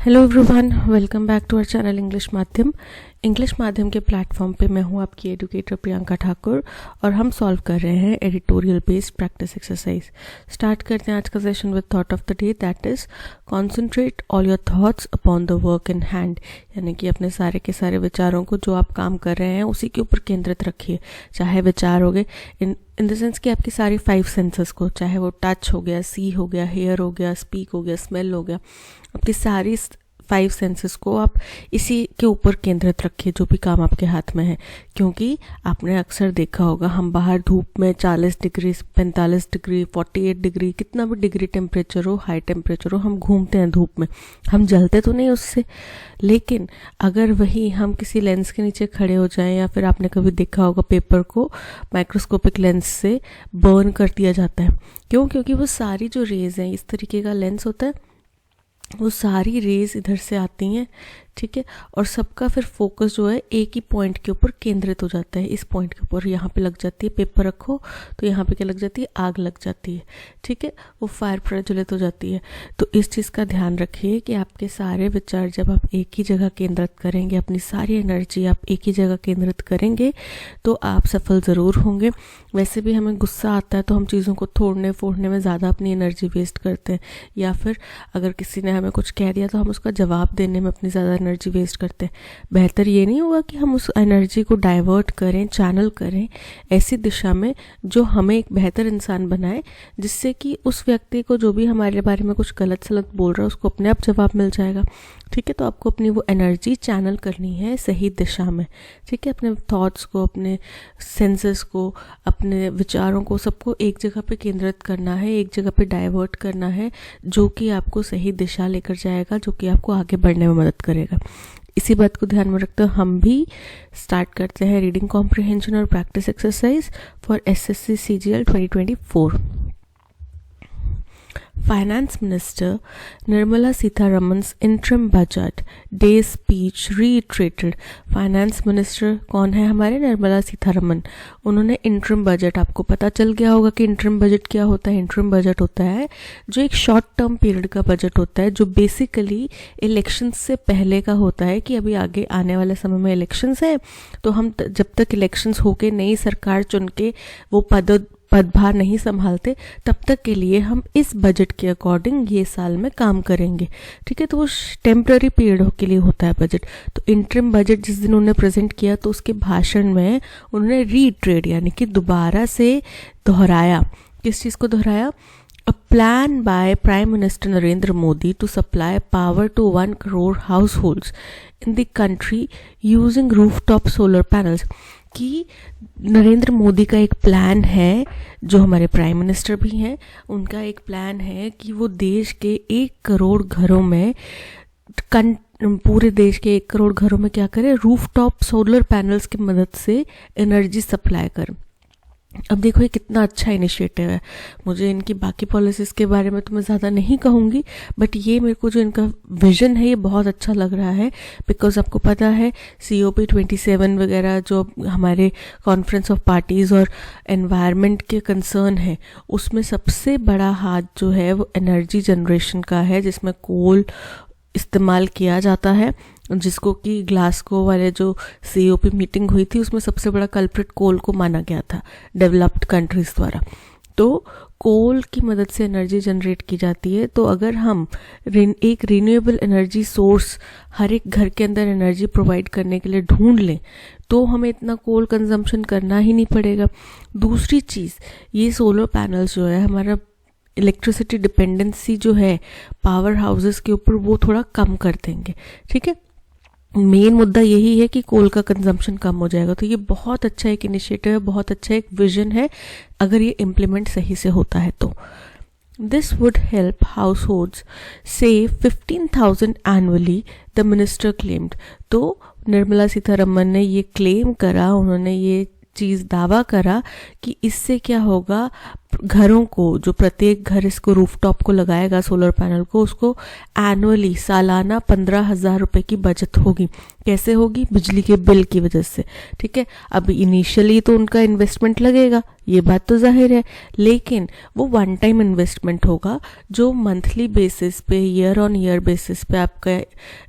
Hello everyone, welcome back to our channel English माध्यम के platform पे मैं हूँ आपकी एडुकेटर प्रियंका ठाकुर और हम सॉल्व कर रहे हैं editorial based practice exercise. Start करते हैं आज का session with thought of the day, that is concentrate all your thoughts upon the work in hand. यानी कि अपने सारे के सारे विचारों को जो आप काम कर रहे हैं उसी के ऊपर केंद्रित रखिए। चाहे विचार हो गए इन द सेंस कि आपकी सारी 5 सेंसेस को, चाहे वो टच हो गया, सी हो गया, हेयर हो गया, स्पीक हो गया, स्मेल हो गया, आपकी सारी 5 सेंसेस को आप इसी के ऊपर केंद्रित रखिए जो भी काम आपके हाथ में है। क्योंकि आपने अक्सर देखा होगा हम बाहर धूप में 40 डिग्री, 45 डिग्री, 48 डिग्री, कितना भी डिग्री टेम्परेचर हो, हाई टेम्परेचर हो, हम घूमते हैं धूप में, हम जलते तो नहीं उससे। लेकिन अगर वही हम किसी लेंस के नीचे खड़े हो जाएं, या फिर आपने कभी देखा होगा पेपर को माइक्रोस्कोपिक लेंस से बर्न कर दिया जाता है। क्यों? क्योंकि वो सारी जो रेज हैं, इस तरीके का लेंस होता है, वो सारी रेज इधर से आती हैं, ठीक है, और सबका फिर फोकस जो है एक ही पॉइंट के ऊपर केंद्रित हो जाता है। इस पॉइंट के ऊपर यहाँ पे लग जाती है, पेपर रखो तो यहाँ पे क्या लग जाती है, आग लग जाती है, ठीक है, वो फायर प्रज्वलित हो जाती है। तो इस चीज़ का ध्यान रखिए कि आपके सारे विचार जब आप एक ही जगह केंद्रित करेंगे, अपनी सारी एनर्जी आप एक ही जगह केंद्रित करेंगे तो आप सफल ज़रूर होंगे। वैसे भी हमें गुस्सा आता है तो हम चीज़ों को तोड़ने फोड़ने में ज़्यादा अपनी एनर्जी वेस्ट करते हैं, या फिर अगर किसी ने हमें कुछ कह दिया तो हम उसका जवाब देने में अपनी ज़्यादा एनर्जी वेस्ट करते हैं। बेहतर ये नहीं होगा कि हम उस एनर्जी को डाइवर्ट करें, चैनल करें ऐसी दिशा में जो हमें एक बेहतर इंसान बनाए, जिससे कि उस व्यक्ति को जो भी हमारे बारे में कुछ गलत सलत बोल रहा है उसको अपने आप जवाब मिल जाएगा, ठीक है। तो आपको अपनी वो एनर्जी चैनल करनी है सही दिशा में, ठीक है। अपने थॉट्स को, अपने सेंसेस को, अपने विचारों को, सबको एक जगह पे केंद्रित करना है, एक जगह पे डाइवर्ट करना है, जो कि आपको सही दिशा लेकर जाएगा, जो कि आपको आगे बढ़ने में मदद करेगा। इसी बात को ध्यान में रखते हुए हम भी स्टार्ट करते हैं रीडिंग कॉम्प्रिहेंशन और practice exercise for SSC CGL 2024। Finance Minister Nirmala Sitharaman's interim budget day speech reiterated। Finance minister कौन है हमारे? निर्मला सीतारमन। उन्होंने इंटरिम बजट, आपको पता चल गया होगा कि इंटरिम बजट क्या होता है। इंटरिम बजट होता है जो एक शॉर्ट टर्म पीरियड का बजट होता है, जो बेसिकली इलेक्शन से पहले का होता है कि अभी आगे आने वाले समय में इलेक्शंस है, तो हम जब तक इलेक्शंस होके नई सरकार चुन के वो पदभार नहीं संभालते तब तक के लिए हम इस बजट के अकॉर्डिंग ये साल में काम करेंगे, ठीक है। तो वो टेम्पररी पीरियड के लिए होता है बजट। तो इंटरिम बजट जिस दिन उन्होंने प्रेजेंट किया तो उसके भाषण में उन्होंने रीट्रेड यानी कि दोबारा से दोहराया। किस चीज़ को दोहराया? A plan by Prime Minister Narendra Modi to supply power to 1 crore households in the country using rooftop solar panels। कि नरेंद्र मोदी का एक प्लान है, जो हमारे प्राइम मिनिस्टर भी हैं, उनका एक प्लान है कि वो देश के 1 करोड़ घरों में, पूरे देश के 1 करोड़ घरों में क्या करें, रूफटॉप सोलर पैनल्स की मदद से एनर्जी सप्लाई करें। अब देखो ये कितना अच्छा इनिशिएटिव है। मुझे इनकी बाकी पॉलिसीज़ के बारे में तो मैं ज़्यादा नहीं कहूँगी, बट ये मेरे को जो इनका विजन है ये बहुत अच्छा लग रहा है। बिकॉज आपको पता है COP 27 वगैरह जो हमारे कॉन्फ्रेंस ऑफ पार्टीज़ और एनवायरनमेंट के कंसर्न है, उसमें सबसे बड़ा हाथ जो है वो एनर्जी जनरेशन का है, जिसमें कोल इस्तेमाल किया जाता है, जिसको कि ग्लासगो वाले जो COP मीटिंग हुई थी उसमें सबसे बड़ा कल्प्रिट कोल को माना गया था डेवलप्ड कंट्रीज द्वारा। तो कोल की मदद से एनर्जी जनरेट की जाती है। तो अगर हम एक रिन्यूएबल एनर्जी सोर्स हर एक घर के अंदर एनर्जी प्रोवाइड करने के लिए ढूंढ लें तो हमें इतना कोल कंजम्पशन करना ही नहीं पड़ेगा। दूसरी चीज़, ये सोलर पैनल्स जो है हमारा इलेक्ट्रिसिटी डिपेंडेंसी जो है पावर हाउसेस के ऊपर वो थोड़ा कम कर देंगे, ठीक है। मेन मुद्दा यही है कि कोल का कंजम्पशन कम हो जाएगा। तो ये बहुत अच्छा एक इनिशिएटिव है, बहुत अच्छा एक विजन है, अगर ये इम्प्लीमेंट सही से होता है तो। This would help households save 15,000 annually, the minister claimed. तो निर्मला सीतारमन ने ये क्लेम करा, उन्होंने ये चीज़ दावा करा कि इससे क्या होगा, घरों को, जो प्रत्येक घर इसको रूफटॉप को लगाएगा सोलर पैनल को, उसको एनुअली सालाना 15,000 रुपये की बचत होगी। कैसे होगी? बिजली के बिल की वजह से। ठीक है, अब इनिशियली तो उनका इन्वेस्टमेंट लगेगा, ये बात तो जाहिर है, लेकिन वो वन टाइम इन्वेस्टमेंट होगा जो मंथली बेसिस पे, ईयर ऑन ईयर बेसिस पे आपका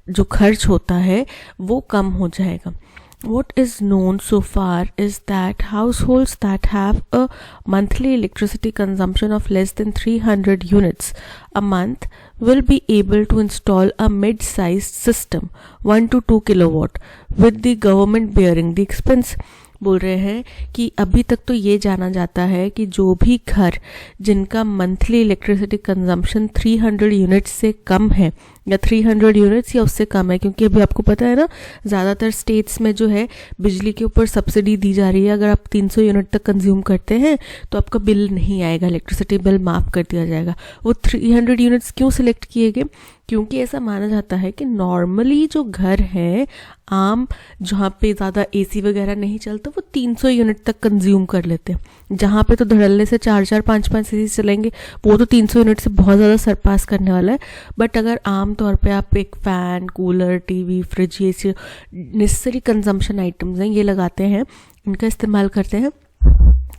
जो खर्च होता है वो कम हो जाएगा। What is known so far is that households that have a monthly electricity consumption of less than 300 units a month will be able to install a mid-sized system 1 to 2 kilowatt with the government bearing the expense। बोल रहे हैं कि अभी तक तो ये जाना जाता है कि जो भी घर जिनका मंथली इलेक्ट्रिसिटी कंजम्पशन 300 यूनिट्स से कम है या 300 यूनिट्स या उससे कम है, क्योंकि अभी आपको पता है ना, ज़्यादातर स्टेट्स में जो है बिजली के ऊपर सब्सिडी दी जा रही है। अगर आप 300 यूनिट तक कंज्यूम करते हैं तो आपका बिल नहीं आएगा, इलेक्ट्रिसिटी बिल माफ़ कर दिया जाएगा। वो 300 यूनिट्स क्यों सिलेक्ट किए गए? क्योंकि ऐसा माना जाता है कि नॉर्मली जो घर है आम, जहाँ पे ज़्यादा एसी वगैरह नहीं चलता, वो 300 यूनिट तक कंज्यूम कर लेते हैं। जहाँ पे तो धड़ल्ले से 4-4, 5-5 एसी चलेंगे, वो तो 300 यूनिट से बहुत ज़्यादा सरपास करने वाला है। बट अगर आम तौर पे आप एक फ़ैन, कूलर, टीवी, फ्रिज, ये नेसेसरी कंजम्पशन आइटम्स हैं, ये लगाते हैं, इनका इस्तेमाल करते हैं,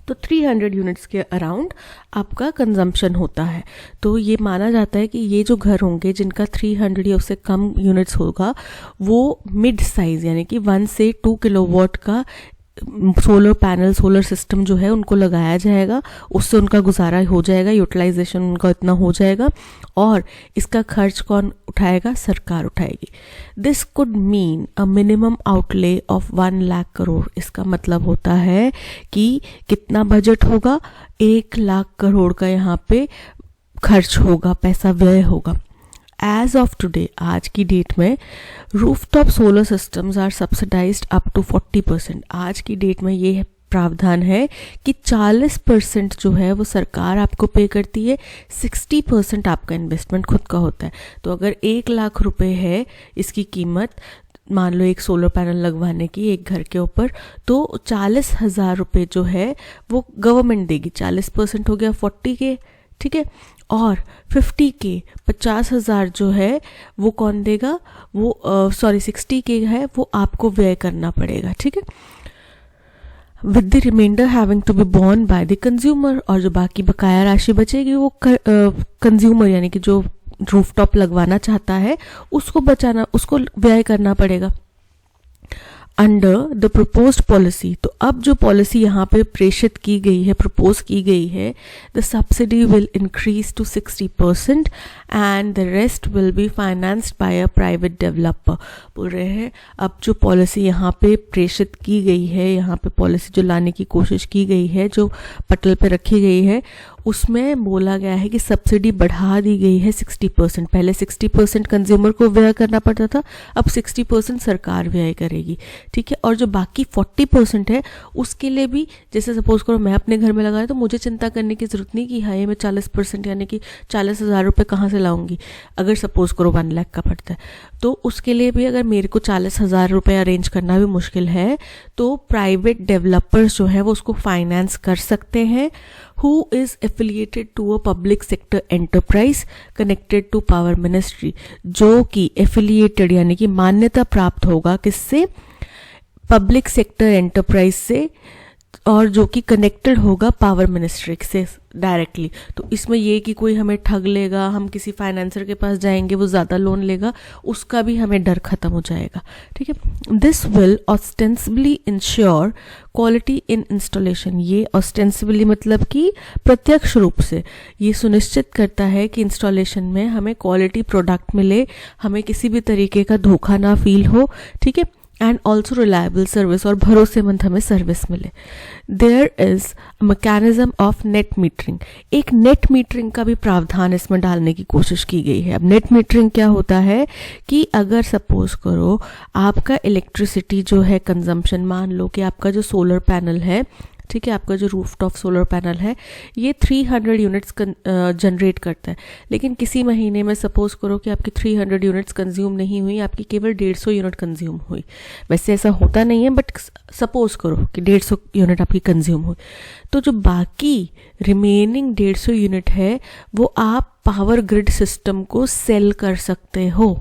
तो 300 यूनिट्स के अराउंड आपका कंजम्पशन होता है। तो ये माना जाता है कि ये जो घर होंगे जिनका 300 या उससे कम यूनिट्स होगा, वो मिड साइज़ यानी कि 1 से 2 किलोवाट का सोलर पैनल, सोलर सिस्टम जो है उनको लगाया जाएगा। उससे उनका गुजारा हो जाएगा, यूटिलाइजेशन उनका इतना हो जाएगा, और इसका खर्च कौन उठाएगा? सरकार उठाएगी। This could mean a minimum outlay of 1 lakh crore. इसका मतलब होता है कि कितना बजट होगा? 1 लाख करोड़ का यहाँ पे खर्च होगा, पैसा व्यय होगा। एज ऑफ टुडे, आज की डेट में, rooftop solar systems are subsidized up to 40%। आज की डेट में ये प्रावधान है कि 40% जो है वो सरकार आपको पे करती है, 60% आपका इन्वेस्टमेंट खुद का होता है। तो अगर 1 लाख रुपए है इसकी कीमत, मान लो एक सोलर पैनल लगवाने की एक घर के ऊपर, तो 40,000 रुपये जो है वो गवर्नमेंट देगी। 40% हो गया 40 के, ठीक है, और 50 के 50,000 जो है वो कौन देगा? वो 60 के है, वो आपको व्यय करना पड़ेगा। ठीक है, with the reminder having to be borne by the consumer. और जो बाकी बकाया राशि बचेगी वो कंज्यूमर यानी कि जो रूफटॉप लगवाना चाहता है उसको बचाना, उसको व्यय करना पड़ेगा। अंडर द प्रपोज्ड पॉलिसी, तो अब जो पॉलिसी यहाँ पे प्रेषित की गई है, प्रपोज की गई है, the subsidy will increase to 60% and the rest will be financed by a private developer. बोल रहे हैं अब जो पॉलिसी यहाँ पे प्रेषित की गई है, यहाँ पे पॉलिसी जो लाने की कोशिश की गई है, जो पटल पे रखी गई है, उसमें बोला गया है कि सब्सिडी बढ़ा दी गई है 60%। पहले 60% कंज्यूमर को व्यय करना पड़ता था, अब 60% सरकार व्यय करेगी। ठीक है, और जो बाकी 40% है उसके लिए भी, जैसे सपोज करो मैं अपने घर में लगाया तो मुझे चिंता करने की जरूरत नहीं कि हाय मैं 40% यानी कि 40,000 रुपये कहाँ से लाऊंगी। अगर सपोज करो 1 लाख का पड़ता है तो उसके लिए भी अगर मेरे को 40,000 रुपये अरेंज करना भी मुश्किल है तो प्राइवेट डेवलपर्स जो है वो उसको फाइनेंस कर सकते हैं। Who is affiliated to a public sector enterprise connected to power ministry, जो कि affiliated यानी कि मान्यता प्राप्त होगा किससे? पब्लिक सेक्टर एंटरप्राइज से, और जो कि कनेक्टेड होगा पावर मिनिस्ट्री से डायरेक्टली। तो इसमें ये कि कोई हमें ठग लेगा, हम किसी फाइनेंसर के पास जाएंगे वो ज़्यादा लोन लेगा, उसका भी हमें डर खत्म हो जाएगा। ठीक है, this will ostensibly ensure quality in installation. ये ऑस्टेंसिबली मतलब कि प्रत्यक्ष रूप से ये सुनिश्चित करता है कि इंस्टॉलेशन में हमें क्वालिटी प्रोडक्ट मिले, हमें किसी भी तरीके का धोखा ना फील हो। ठीक है, एंड ऑल्सो रिलायबल सर्विस, और भरोसेमंद हमें सर्विस मिले। There is mechanism of net metering. एक नेट मीटरिंग का भी प्रावधान इसमें डालने की कोशिश की गई है। अब नेट मीटरिंग क्या होता है कि अगर सपोज करो आपका इलेक्ट्रिसिटी जो है कंजम्पशन, मान लो कि आपका जो सोलर पैनल है ठीक है, आपका जो रूफटॉप सोलर पैनल है ये 300 यूनिट्स जनरेट करता है, लेकिन किसी महीने में सपोज करो कि आपकी 300 यूनिट्स कंज्यूम नहीं हुई, आपकी केवल 150 यूनिट कंज्यूम हुई। वैसे ऐसा होता नहीं है, बट सपोज करो कि 150 यूनिट आपकी कंज्यूम हुई, तो जो बाकी रिमेनिंग 150 यूनिट है वो आप पावर ग्रिड सिस्टम को सेल कर सकते हो।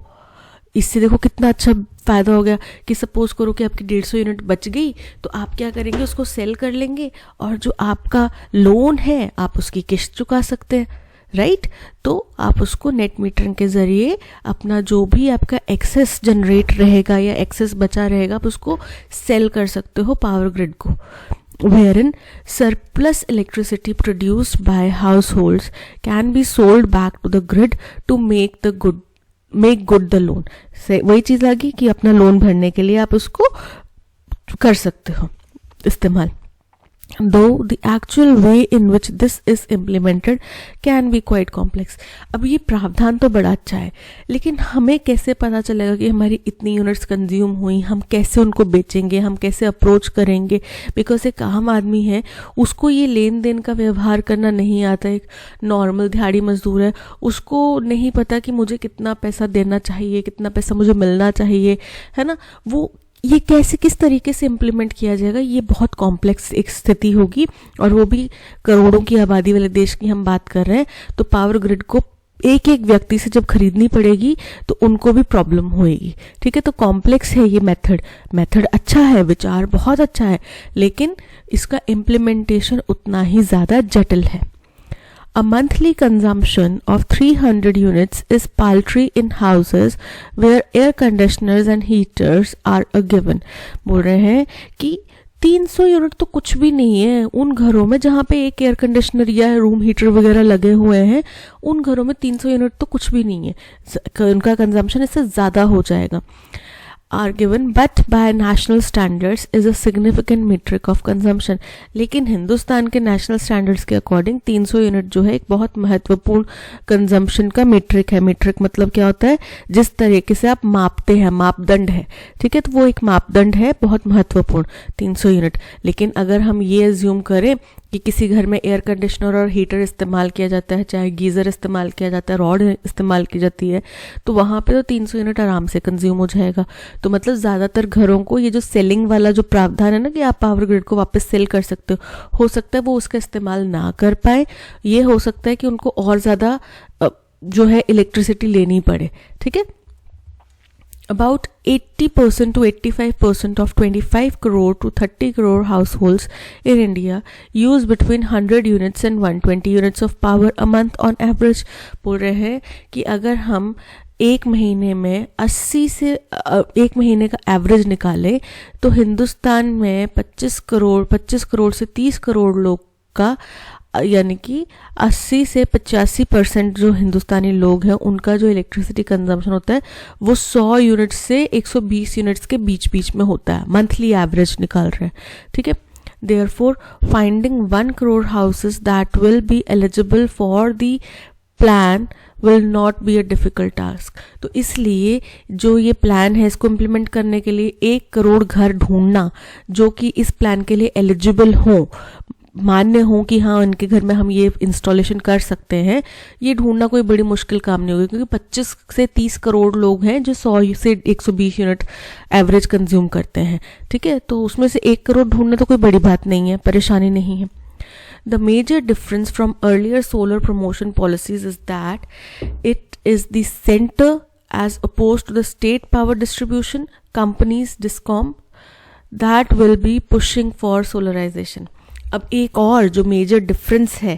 इससे देखो कितना अच्छा फ़ायदा हो गया कि सपोज करो कि आपकी 150 यूनिट बच गई, तो आप क्या करेंगे, उसको सेल कर लेंगे और जो आपका लोन है आप उसकी किस्त चुका सकते हैं, राइट। तो आप उसको नेट मीटरिंग के ज़रिए अपना जो भी आपका एक्सेस जनरेट रहेगा या एक्सेस बचा रहेगा आप उसको सेल कर सकते हो पावर ग्रिड को। Wherein surplus electricity produced by households can be sold back to the grid to make good the loan। से वही चीज़ आ गई कि अपना लोन भरने के लिए आप उसको कर सकते हो इस्तेमाल। Though the actual way in which this is implemented can be quite complex। अब ये प्रावधान तो बड़ा अच्छा है, लेकिन हमें कैसे पता चलेगा कि हमारी इतनी यूनिट्स कंज्यूम हुई, हम कैसे उनको बेचेंगे, हम कैसे अप्रोच करेंगे। बिकॉज एक आम आदमी है, उसको ये लेन देन का व्यवहार करना नहीं आता। एक नॉर्मल दिहाड़ी मजदूर है, उसको नहीं पता कि मुझे कितना पैसा देना चाहिए, कितना पैसा मुझे मिलना चाहिए, है ना। वो ये कैसे किस तरीके से इम्प्लीमेंट किया जाएगा, ये बहुत कॉम्प्लेक्स एक स्थिति होगी, और वो भी करोड़ों की आबादी वाले देश की हम बात कर रहे हैं। तो पावर ग्रिड को एक एक व्यक्ति से जब खरीदनी पड़ेगी तो उनको भी प्रॉब्लम होएगी, ठीक है। तो कॉम्प्लेक्स है ये मेथड अच्छा है, विचार बहुत अच्छा है, लेकिन इसका इम्प्लीमेंटेशन उतना ही ज़्यादा जटिल है। A monthly consumption of 300 units is paltry in houses where air conditioners and heaters are a given। बोल रहे हैं कि 300 यूनिट तो कुछ भी नहीं है उन घरों में जहाँ पे एक एयर कंडीशनर या रूम हीटर वगैरह लगे हुए हैं। उन घरों में 300 यूनिट तो कुछ भी नहीं है, उनका कंजम्पशन इससे ज़्यादा हो जाएगा। are given but by national standards is a significant metric of consumption। लेकिन हिंदुस्तान के नेशनल स्टैंडर्ड्स के अकॉर्डिंग 300 यूनिट जो है एक बहुत महत्वपूर्ण कंजम्पशन का मीट्रिक है। मीट्रिक मतलब क्या होता है, जिस तरीके से आप मापते हैं, मापदंड है, ठीक है। तो वो एक मापदंड है बहुत महत्वपूर्ण 300 यूनिट। लेकिन अगर हम ये एज्यूम करें कि किसी घर में एयर कंडीशनर और हीटर इस्तेमाल किया जाता है, चाहे गीज़र इस्तेमाल किया जाता है, रॉड इस्तेमाल की जाती है, तो वहाँ पे तो 300 यूनिट आराम से कंज्यूम हो जाएगा। तो मतलब ज़्यादातर घरों को ये जो सेलिंग वाला जो प्रावधान है ना कि आप पावर ग्रिड को वापस सेल कर सकते हो सकता है वो उसका इस्तेमाल ना कर पाए। ये हो सकता है कि उनको और ज़्यादा जो है इलेक्ट्रिसिटी लेनी पड़े, ठीक है। About 80% to 85% of 25 crore to 30 crore households in India use between 100 units and 120 units of power a month on average। बोल रहे हैं कि अगर हम एक महीने में 80 से एक महीने का एवरेज निकाले तो हिंदुस्तान में 25 करोड़ से 30 करोड़ लोग का, यानी कि 80 से 85% जो हिंदुस्तानी लोग हैं उनका जो इलेक्ट्रिसिटी कंजम्पशन होता है वो 100 यूनिट से 120 यूनिट्स के बीच में होता है। मंथली एवरेज निकाल रहे हैं, ठीक है। Therefore, finding 1 crore houses that will be eligible for the plan will not be a difficult task। तो इसलिए जो ये प्लान है इसको इम्प्लीमेंट करने के लिए 1 करोड़ घर ढूंढना जो कि इस प्लान के लिए एलिजिबल हो, मान्य हो कि हाँ उनके घर में हम ये इंस्टॉलेशन कर सकते हैं, ये ढूंढना कोई बड़ी मुश्किल काम नहीं होगी, क्योंकि 25 से 30 करोड़ लोग हैं जो 100 से 120 यूनिट एवरेज कंज्यूम करते हैं, ठीक है। तो उसमें से 1 करोड़ ढूंढना तो कोई बड़ी बात नहीं है, परेशानी नहीं है। The major difference from earlier solar promotion policies is that it is the center as opposed to the state power distribution companies DISCOM that will be pushing for solarization। अब एक और जो मेजर डिफरेंस है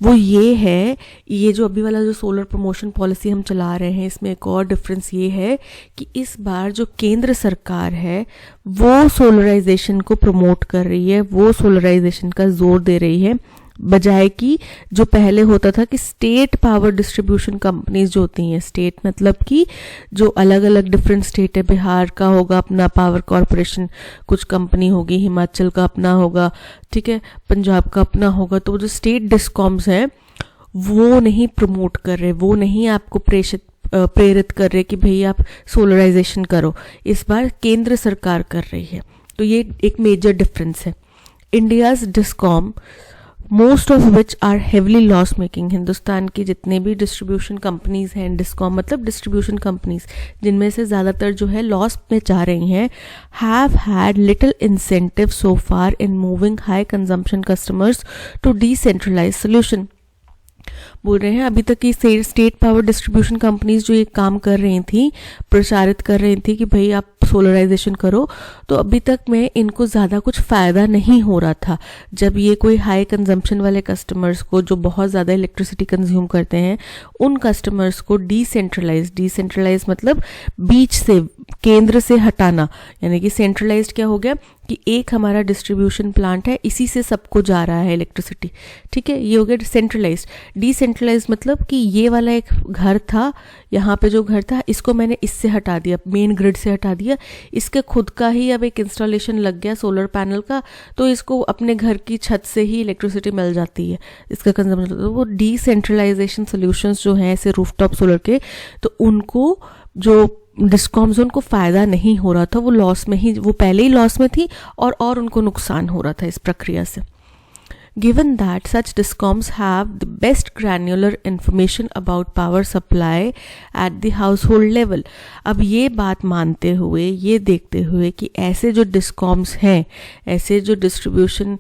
वो ये है, ये जो अभी वाला जो सोलर प्रमोशन पॉलिसी हम चला रहे हैं इसमें एक और डिफरेंस ये है कि इस बार जो केंद्र सरकार है वो सोलराइजेशन को प्रमोट कर रही है, वो सोलराइजेशन का जोर दे रही है, बजाय कि जो पहले होता था कि स्टेट पावर डिस्ट्रीब्यूशन कंपनीज जो होती हैं, स्टेट मतलब कि जो अलग अलग डिफरेंट स्टेट है, बिहार का होगा अपना पावर कॉरपोरेशन, कुछ कंपनी होगी, हिमाचल का अपना होगा, ठीक है, पंजाब का अपना होगा, तो जो स्टेट डिस्कॉम्स हैं वो नहीं प्रमोट कर रहे, वो नहीं आपको प्रेरित कर रहे कि भाई आप सोलराइजेशन करो। इस बार केंद्र सरकार कर रही है, तो ये एक मेजर डिफरेंस है। India's discom most of which are heavily loss making, Hindustan की जितने भी डिस्ट्रीब्यूशन कंपनीज हैं, डिस्कॉम मतलब डिस्ट्रीब्यूशन कंपनीज, जिनमें से ज़्यादातर जो है लॉस में जा रही हैं, have had little incentive so far in moving high consumption customers to decentralize solution. बोल रहे हैं अभी तक की स्टेट पावर डिस्ट्रीब्यूशन कंपनीज जो ये काम कर रही थी, प्रचारित कर रही थी कि भाई आप सोलराइजेशन करो, तो अभी तक में इनको ज़्यादा कुछ फ़ायदा नहीं हो रहा था। जब ये कोई हाई कंजम्पशन वाले कस्टमर्स को, जो बहुत ज़्यादा इलेक्ट्रिसिटी कंज्यूम करते हैं, उन कस्टमर्स को डिसेंट्रलाइज मतलब बीच से, केंद्र से हटाना, यानी कि सेंट्रलाइज्ड क्या हो गया कि एक हमारा डिस्ट्रीब्यूशन प्लांट है, इसी से सबको जा रहा है इलेक्ट्रिसिटी, ठीक है, ये हो गया सेंट्रलाइज्ड। डिसेंट्रलाइज्ड मतलब कि ये वाला एक घर था, यहाँ पे जो घर था इसको मैंने इससे हटा दिया, मेन ग्रिड से हटा दिया, इसके खुद का ही अब एक इंस्टॉलेशन लग गया सोलर पैनल का, तो इसको अपने घर की छत से ही इलेक्ट्रिसिटी मिल जाती है, इसका कंजम्पशन। तो वो डिसेंट्रलाइजेशन सोल्यूशंस जो हैं ऐसे रूफटॉप सोलर के, तो उनको जो डिस्कॉम्स उनको फ़ायदा नहीं हो रहा था, वो लॉस में ही, वो पहले ही लॉस में थी और उनको नुकसान हो रहा था इस प्रक्रिया से। Given that such discoms have the best granular information about power supply at the household level, अब ये बात मानते हुए, ये देखते हुए कि ऐसे जो डिस्कॉम्स हैं, ऐसे जो डिस्ट्रीब्यूशन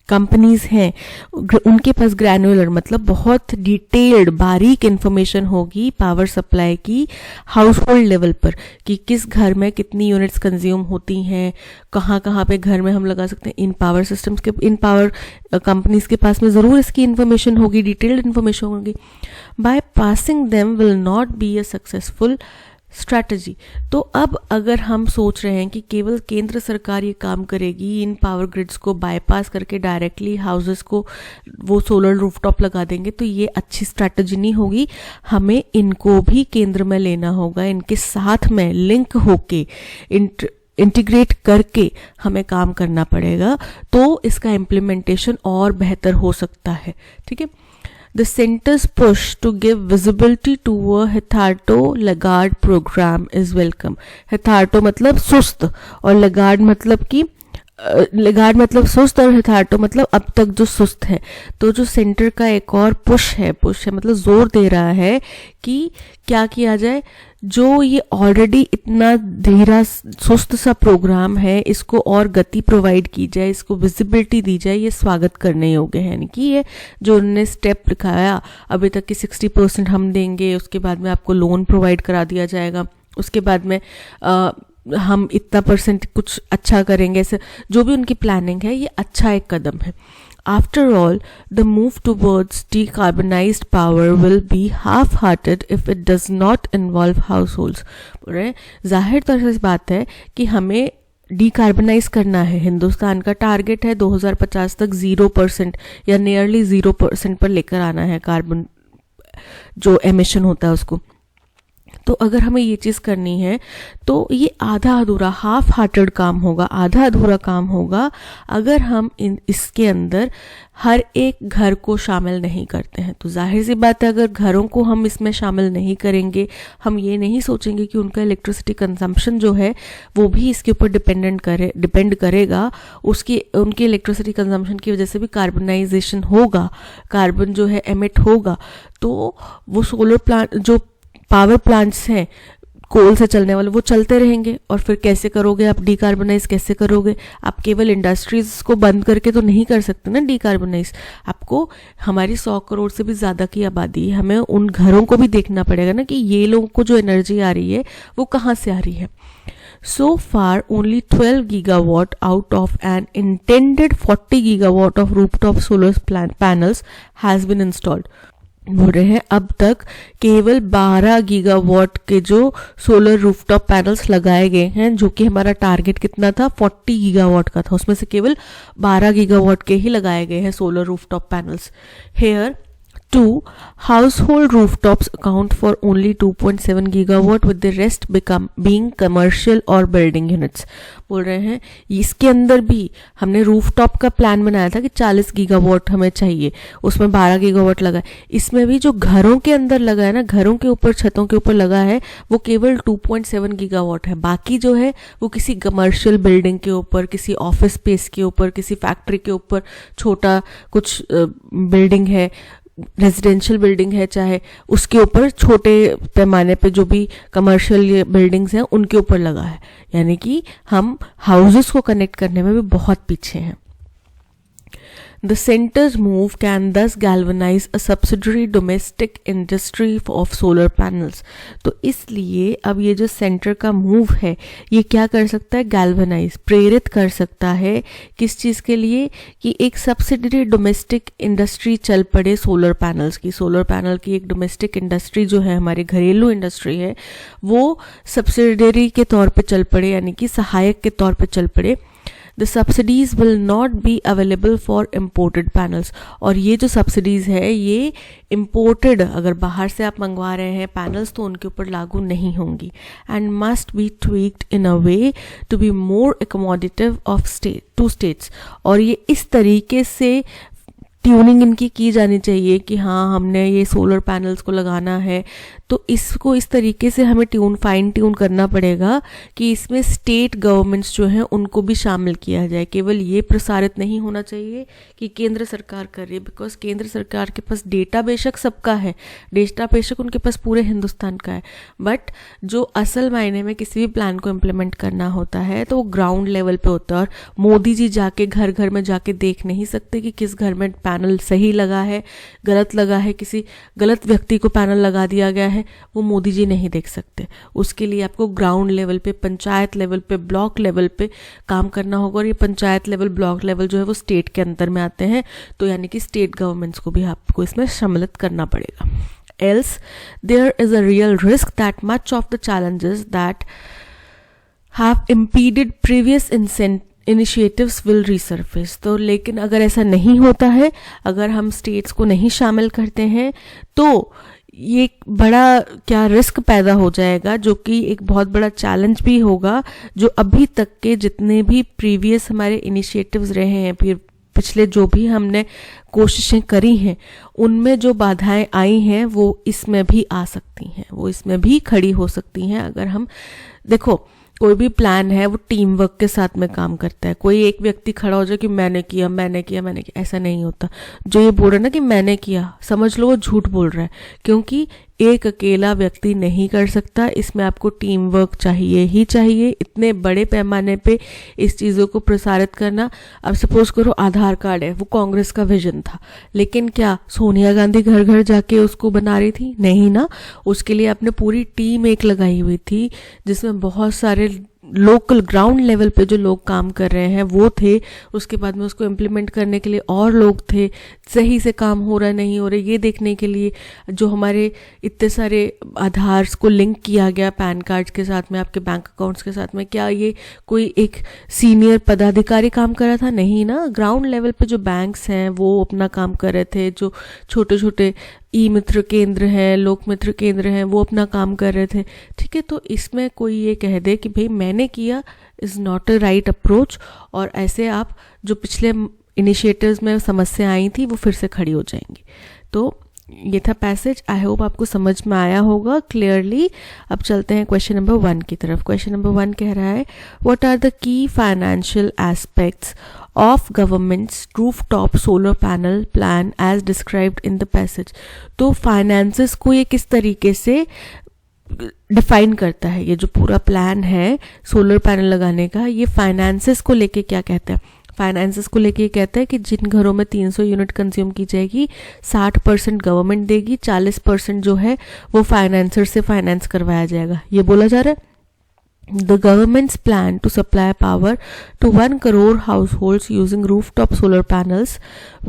कंपनीज हैं, उनके पास ग्रैनुलर मतलब बहुत डिटेल्ड बारीक इन्फॉर्मेशन होगी पावर सप्लाई की हाउस होल्ड लेवल पर, कि किस घर में कितनी यूनिट्स कंज्यूम होती हैं, कहाँ कहाँ पे घर में हम लगा सकते हैं। इन पावर सिस्टम्स के, इन पावर कंपनीज के पास में ज़रूर इसकी इन्फॉर्मेशन होगी, डिटेल्ड इन्फॉर्मेशन होगी। By passing them will not be a successful strategy. तो अब अगर हम सोच रहे हैं कि केवल केंद्र सरकार ये काम करेगी, इन पावर ग्रिड्स को बाईपास करके डायरेक्टली हाउसेस को वो सोलर रूफटॉप लगा देंगे, तो ये अच्छी स्ट्रैटेजी नहीं होगी। हमें इनको भी केंद्र में लेना होगा, इनके साथ में लिंक होके इंटीग्रेट करके हमें काम करना पड़ेगा, तो इसका इम्प्लीमेंटेशन और बेहतर हो सकता है, ठीक है। The center's push to give visibility to a Hitharto-Lagarde program is welcome. Hitharto मतलब सुस्त और Lagarde मतलब कि Lagarde मतलब सुस्त और Hitharto मतलब अब तक जो सुस्त है। तो जो सेंटर का एक और पुश है मतलब जोर दे रहा है कि क्या किया जाए, जो ये ऑलरेडी इतना धीरा सुस्त सा प्रोग्राम है, इसको और गति प्रोवाइड की जाए, इसको विजिबिलिटी दी जाए, ये स्वागत करने योग्य है। यानी कि ये जो उन्होंने स्टेप दिखाया अभी तक कि 60% हम देंगे, उसके बाद में आपको लोन प्रोवाइड करा दिया जाएगा, उसके बाद में हम इतना परसेंट कुछ अच्छा करेंगे, ऐसे जो भी उनकी प्लानिंग है, ये अच्छा एक कदम है। After all, the move towards decarbonized power will be half-hearted if it does not involve households. जाहिर तरह से बात है कि हमें डिकार्बनाइज करना है। हिंदुस्तान का टारगेट है 2050 तक 0% या नियरली 0% पर लेकर आना है कार्बन जो एमिशन होता है उसको। तो अगर हमें ये चीज़ करनी है तो ये आधा अधूरा, हाफ हार्टेड काम होगा, आधा अधूरा काम होगा अगर हम इसके अंदर हर एक घर को शामिल नहीं करते हैं। तो जाहिर सी बात है, अगर घरों को हम इसमें शामिल नहीं करेंगे, हम ये नहीं सोचेंगे कि उनका इलेक्ट्रिसिटी कंजम्पशन जो है वो भी इसके ऊपर डिपेंड करेगा, उनकी इलेक्ट्रिसिटी कंजम्पशन की वजह से भी कार्बनाइजेशन होगा, कार्बन जो है एमिट होगा, तो वो सोलर प्लांट, जो पावर प्लांट्स हैं कोल से चलने वाले, वो चलते रहेंगे। और फिर कैसे करोगे आप डिकार्बनाइज, कैसे करोगे आप? केवल इंडस्ट्रीज को बंद करके तो नहीं कर सकते ना डिकार्बनाइज। आपको, हमारी 100 करोड़ से भी ज़्यादा की आबादी है, हमें उन घरों को भी देखना पड़ेगा ना कि ये लोगों को जो एनर्जी आ रही है वो कहाँ से आ रही है। So far only 12 gigawatt out of an intended 40 gigawatt of rooftop solar panels has been installed. बोल रहे हैं अब तक केवल 12 गीगावाट के जो सोलर रूफटॉप पैनल्स लगाए गए हैं, जो कि हमारा टारगेट कितना था 40 गीगावाट का था, उसमें से केवल 12 गीगावाट के ही लगाए गए हैं solar rooftop panels. Here 2. Household rooftops account for only 2.7 gigawatt with the rest being commercial or building units. बोल रहे हैं इसके अंदर भी हमने रूफटॉप का प्लान बनाया था कि 40 गीगावाट हमें चाहिए, उसमें 12 गीगावाट लगा है. इसमें भी जो घरों के अंदर लगा है ना, घरों के ऊपर छतों के ऊपर लगा है, वो केवल 2.7 गीगावाट है. बाकी जो है वो किसी कमर्शियल बिल्डिंग के ऊपर, किसी ऑफिस स्पेस के ऊपर, किसी फैक्ट्री के ऊपर, छोटा कुछ बिल्डिंग है, रेजिडेंशियल बिल्डिंग है चाहे, उसके ऊपर छोटे पैमाने पे जो भी कमर्शियल बिल्डिंग्स हैं उनके ऊपर लगा है. यानी कि हम हाउसेस को कनेक्ट करने में भी बहुत पीछे हैं. The center's move can thus galvanize a subsidiary domestic industry of solar panels. तो इसलिए अब ये जो सेंटर का मूव है ये क्या कर सकता है, गैल्वनाइज, प्रेरित कर सकता है किस चीज़ के लिए, कि एक सब्सिडरी डोमेस्टिक इंडस्ट्री चल पड़े सोलर पैनल्स की. सोलर पैनल की एक डोमेस्टिक इंडस्ट्री जो है, हमारी घरेलू इंडस्ट्री है, वो सब्सिडरी के तौर पे चल पड़े, यानी कि सहायक के तौर पे चल पड़े. The subsidies will not be available for imported panels. और ये जो सब्सिडीज़ है ये imported, अगर बाहर से आप मंगवा रहे हैं पैनल्स तो उनके ऊपर लागू नहीं होंगी. and must be tweaked in a way to be more accommodative of to states. और ये इस तरीके से ट्यूनिंग इनकी की जानी चाहिए कि हाँ हमने ये सोलर पैनल्स को लगाना है तो इसको इस तरीके से हमें फाइन ट्यून करना पड़ेगा कि इसमें स्टेट गवर्नमेंट्स जो हैं उनको भी शामिल किया जाए. केवल ये प्रसारित नहीं होना चाहिए कि केंद्र सरकार कर रही है, बिकॉज केंद्र सरकार के पास डेटा बेशक सबका है, डेटा बेशक उनके पास पूरे हिंदुस्तान का है, बट जो असल मायने में किसी भी प्लान को इम्प्लीमेंट करना होता है तो वो ग्राउंड लेवल पे होता है. और मोदी जी जाके घर घर में जाके देख नहीं सकते कि किस घर में पैनल सही लगा है, गलत लगा है, किसी गलत व्यक्ति को पैनल लगा दिया गया है, वो मोदी जी नहीं देख सकते. उसके लिए आपको ग्राउंड लेवल पे, पंचायत लेवल पे, ब्लॉक लेवल पे काम करना होगा. और ये पंचायत लेवल, ब्लॉक लेवल जो है वो स्टेट के अंदर में आते हैं, तो यानी कि स्टेट गवर्नमेंट्स को भी आपको इसमें सम्मिलित करना पड़ेगा. Else there is a real risk that much of the challenges that have impeded previous initiatives will resurface. तो लेकिन अगर ऐसा नहीं होता है, अगर हम स्टेट्स को नहीं शामिल करते हैं तो ये बड़ा क्या रिस्क पैदा हो जाएगा, जो कि एक बहुत बड़ा चैलेंज भी होगा. जो अभी तक के जितने भी प्रीवियस हमारे इनिशिएटिव्स रहे हैं, फिर पिछले जो भी हमने कोशिशें करी हैं, उनमें जो बाधाएं आई हैं वो इसमें भी आ सकती हैं, वो इसमें भी खड़ी हो सकती हैं. अगर हम देखो, कोई भी प्लान है वो टीम वर्क के साथ में काम करता है. कोई एक व्यक्ति खड़ा हो जाए कि मैंने किया, ऐसा नहीं होता. जो ये बोल रहा है ना कि मैंने किया, समझ लो वो झूठ बोल रहा है, क्योंकि एक अकेला व्यक्ति नहीं कर सकता. इसमें आपको टीम वर्क चाहिए ही चाहिए. इतने बड़े पैमाने पे इस चीज़ों को प्रसारित करना, अब सपोज करो आधार कार्ड है, वो कांग्रेस का विजन था, लेकिन क्या सोनिया गांधी घर घर जाके उसको बना रही थी? नहीं ना. उसके लिए आपने पूरी टीम एक लगाई हुई थी जिसमें बहुत सारे लोकल ग्राउंड लेवल पे जो लोग काम कर रहे हैं वो थे. उसके बाद में उसको इम्प्लीमेंट करने के लिए और लोग थे. सही से काम हो रहा नहीं हो रहा ये देखने के लिए जो हमारे इतने सारे आधार्स को लिंक किया गया पैन कार्ड के साथ में, आपके बैंक अकाउंट्स के साथ में, क्या ये कोई एक सीनियर पदाधिकारी काम कर रहा था? नहीं ना. ग्राउंड लेवल पे जो बैंक्स हैं वो अपना काम कर रहे थे, जो छोटे छोटे ई मित्र केंद्र हैं, लोक मित्र केंद्र हैं, वो अपना काम कर रहे थे. ठीक है, तो इसमें कोई ये कह दे कि भाई मैंने किया is not a right approach, और ऐसे आप जो पिछले इनिशिएटिव्स में समस्या आई थी वो फिर से खड़ी हो जाएंगी. तो ये था पैसेज. आई होप आपको समझ में आया होगा क्लियरली. अब चलते हैं क्वेश्चन नंबर 1 की तरफ. क्वेश्चन नंबर 1 कह रहा है, what are the key financial aspects of government's rooftop solar panel plan as described in the passage. तो फाइनेंसेस को ये किस तरीके से डिफाइन करता है, ये जो पूरा प्लान है सोलर पैनल लगाने का, ये फाइनेंसेस को लेके क्या कहता है? फाइनेंसेस को लेके कहता है कि जिन घरों में 300 यूनिट कंज्यूम की जाएगी 60% गवर्नमेंट देगी, 40% जो है वो फाइनेंसर से फाइनेंस करवाया जाएगा. ये बोला जा रहा है. The government's plan to supply power to 1 crore households using rooftop solar panels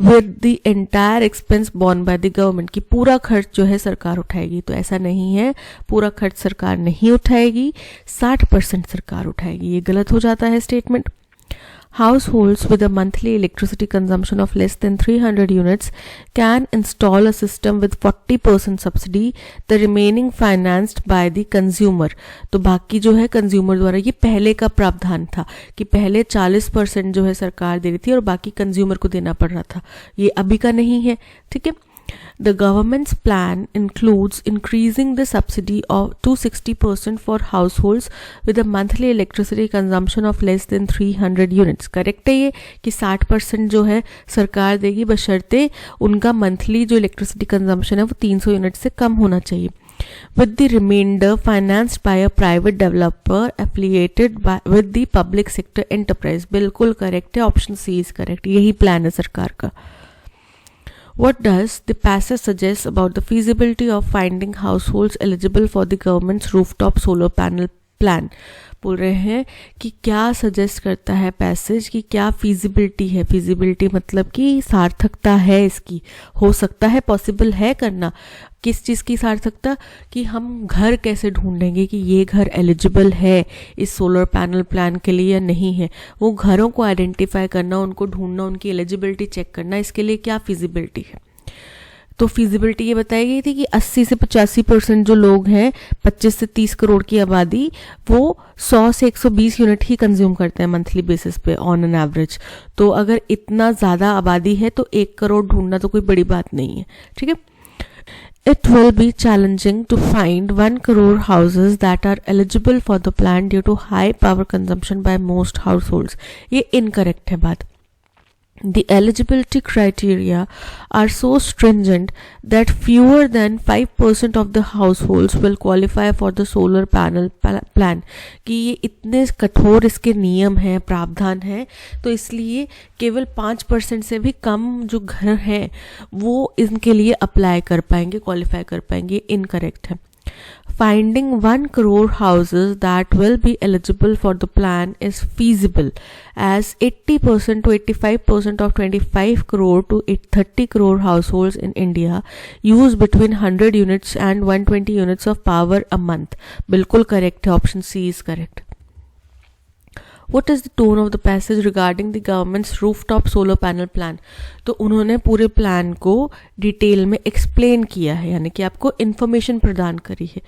with the entire expense borne by the government. कि पूरा खर्च जो है सरकार उठाएगी. तो ऐसा नहीं है, पूरा खर्च सरकार नहीं उठाएगी, 60% सरकार उठाएगी. ये गलत हो जाता है statement. Households with a monthly electricity consumption of less than 300 units can install a system with 40% subsidy, the remaining financed by the consumer. तो बाकी जो है कंज्यूमर द्वारा, ये पहले का प्रावधान था कि पहले 40% जो है सरकार दे रही थी और बाकी कंज्यूमर को देना पड़ रहा था, ये अभी का नहीं है, ठीक है। The government's plan includes increasing the subsidy to 60% for households with a monthly electricity consumption of less than 300 units. Correct है ये कि 60% जो है सरकार देगी, बशर्ते उनका मंथली जो इलेक्ट्रिसिटी कंजम्पशन है वो 300 यूनिट से कम होना चाहिए. With the remainder financed by a private developer affiliated with the public sector enterprise. बिल्कुल करेक्ट है, ऑप्शन सी इज करेक्ट, यही प्लान है सरकार का. What does the passage suggest about the feasibility of finding households eligible for the government's rooftop solar panel plan? बोल रहे हैं कि क्या सजेस्ट करता है पैसेज कि क्या फीजिबिलिटी है. फीजिबिलिटी मतलब कि सार्थकता है इसकी, हो सकता है, पॉसिबल है करना. किस चीज़ की सार्थकता, कि हम घर कैसे ढूंढेंगे कि ये घर एलिजिबल है इस सोलर पैनल प्लान के लिए या नहीं है. वो घरों को आइडेंटिफाई करना, उनको ढूंढना, उनकी एलिजिबिलिटी चेक करना, इसके लिए क्या फीजिबिलिटी है. तो फिजिबिलिटी ये बताई गई थी कि 80 से 85% जो लोग हैं, 25 से 30 करोड़ की आबादी, वो 100 से 120 यूनिट ही कंज्यूम करते हैं मंथली बेसिस पे ऑन एन एवरेज. तो अगर इतना ज़्यादा आबादी है तो 1 करोड़ ढूंढना तो कोई बड़ी बात नहीं है, ठीक है. It will be challenging to find 1 crore houses that are eligible for the plan due to high power consumption by most households. ये incorrect है बात. The eligibility criteria are so stringent that fewer than 5% of the households will qualify for the solar panel plan. कि ये इतने कठोर इसके नियम हैं, प्रावधान हैं, तो इसलिए केवल 5% से भी कम जो घर हैं वो इनके लिए अप्लाई कर पाएंगे, क्वालिफाई कर पाएंगे. इनकरेक्ट है. Finding 1 crore houses that will be eligible for the plan is feasible, as 80% to 85% of 25 crore to 30 crore households in India use between 100 units and 120 units of power a month. बिल्कुल correct है, option C is correct. What is the tone of the passage regarding the government's rooftop solar panel plan? तो उन्होंने पूरे plan को detail में explain किया है, यानी कि आपको इन्फॉर्मेशन प्रदान करी है.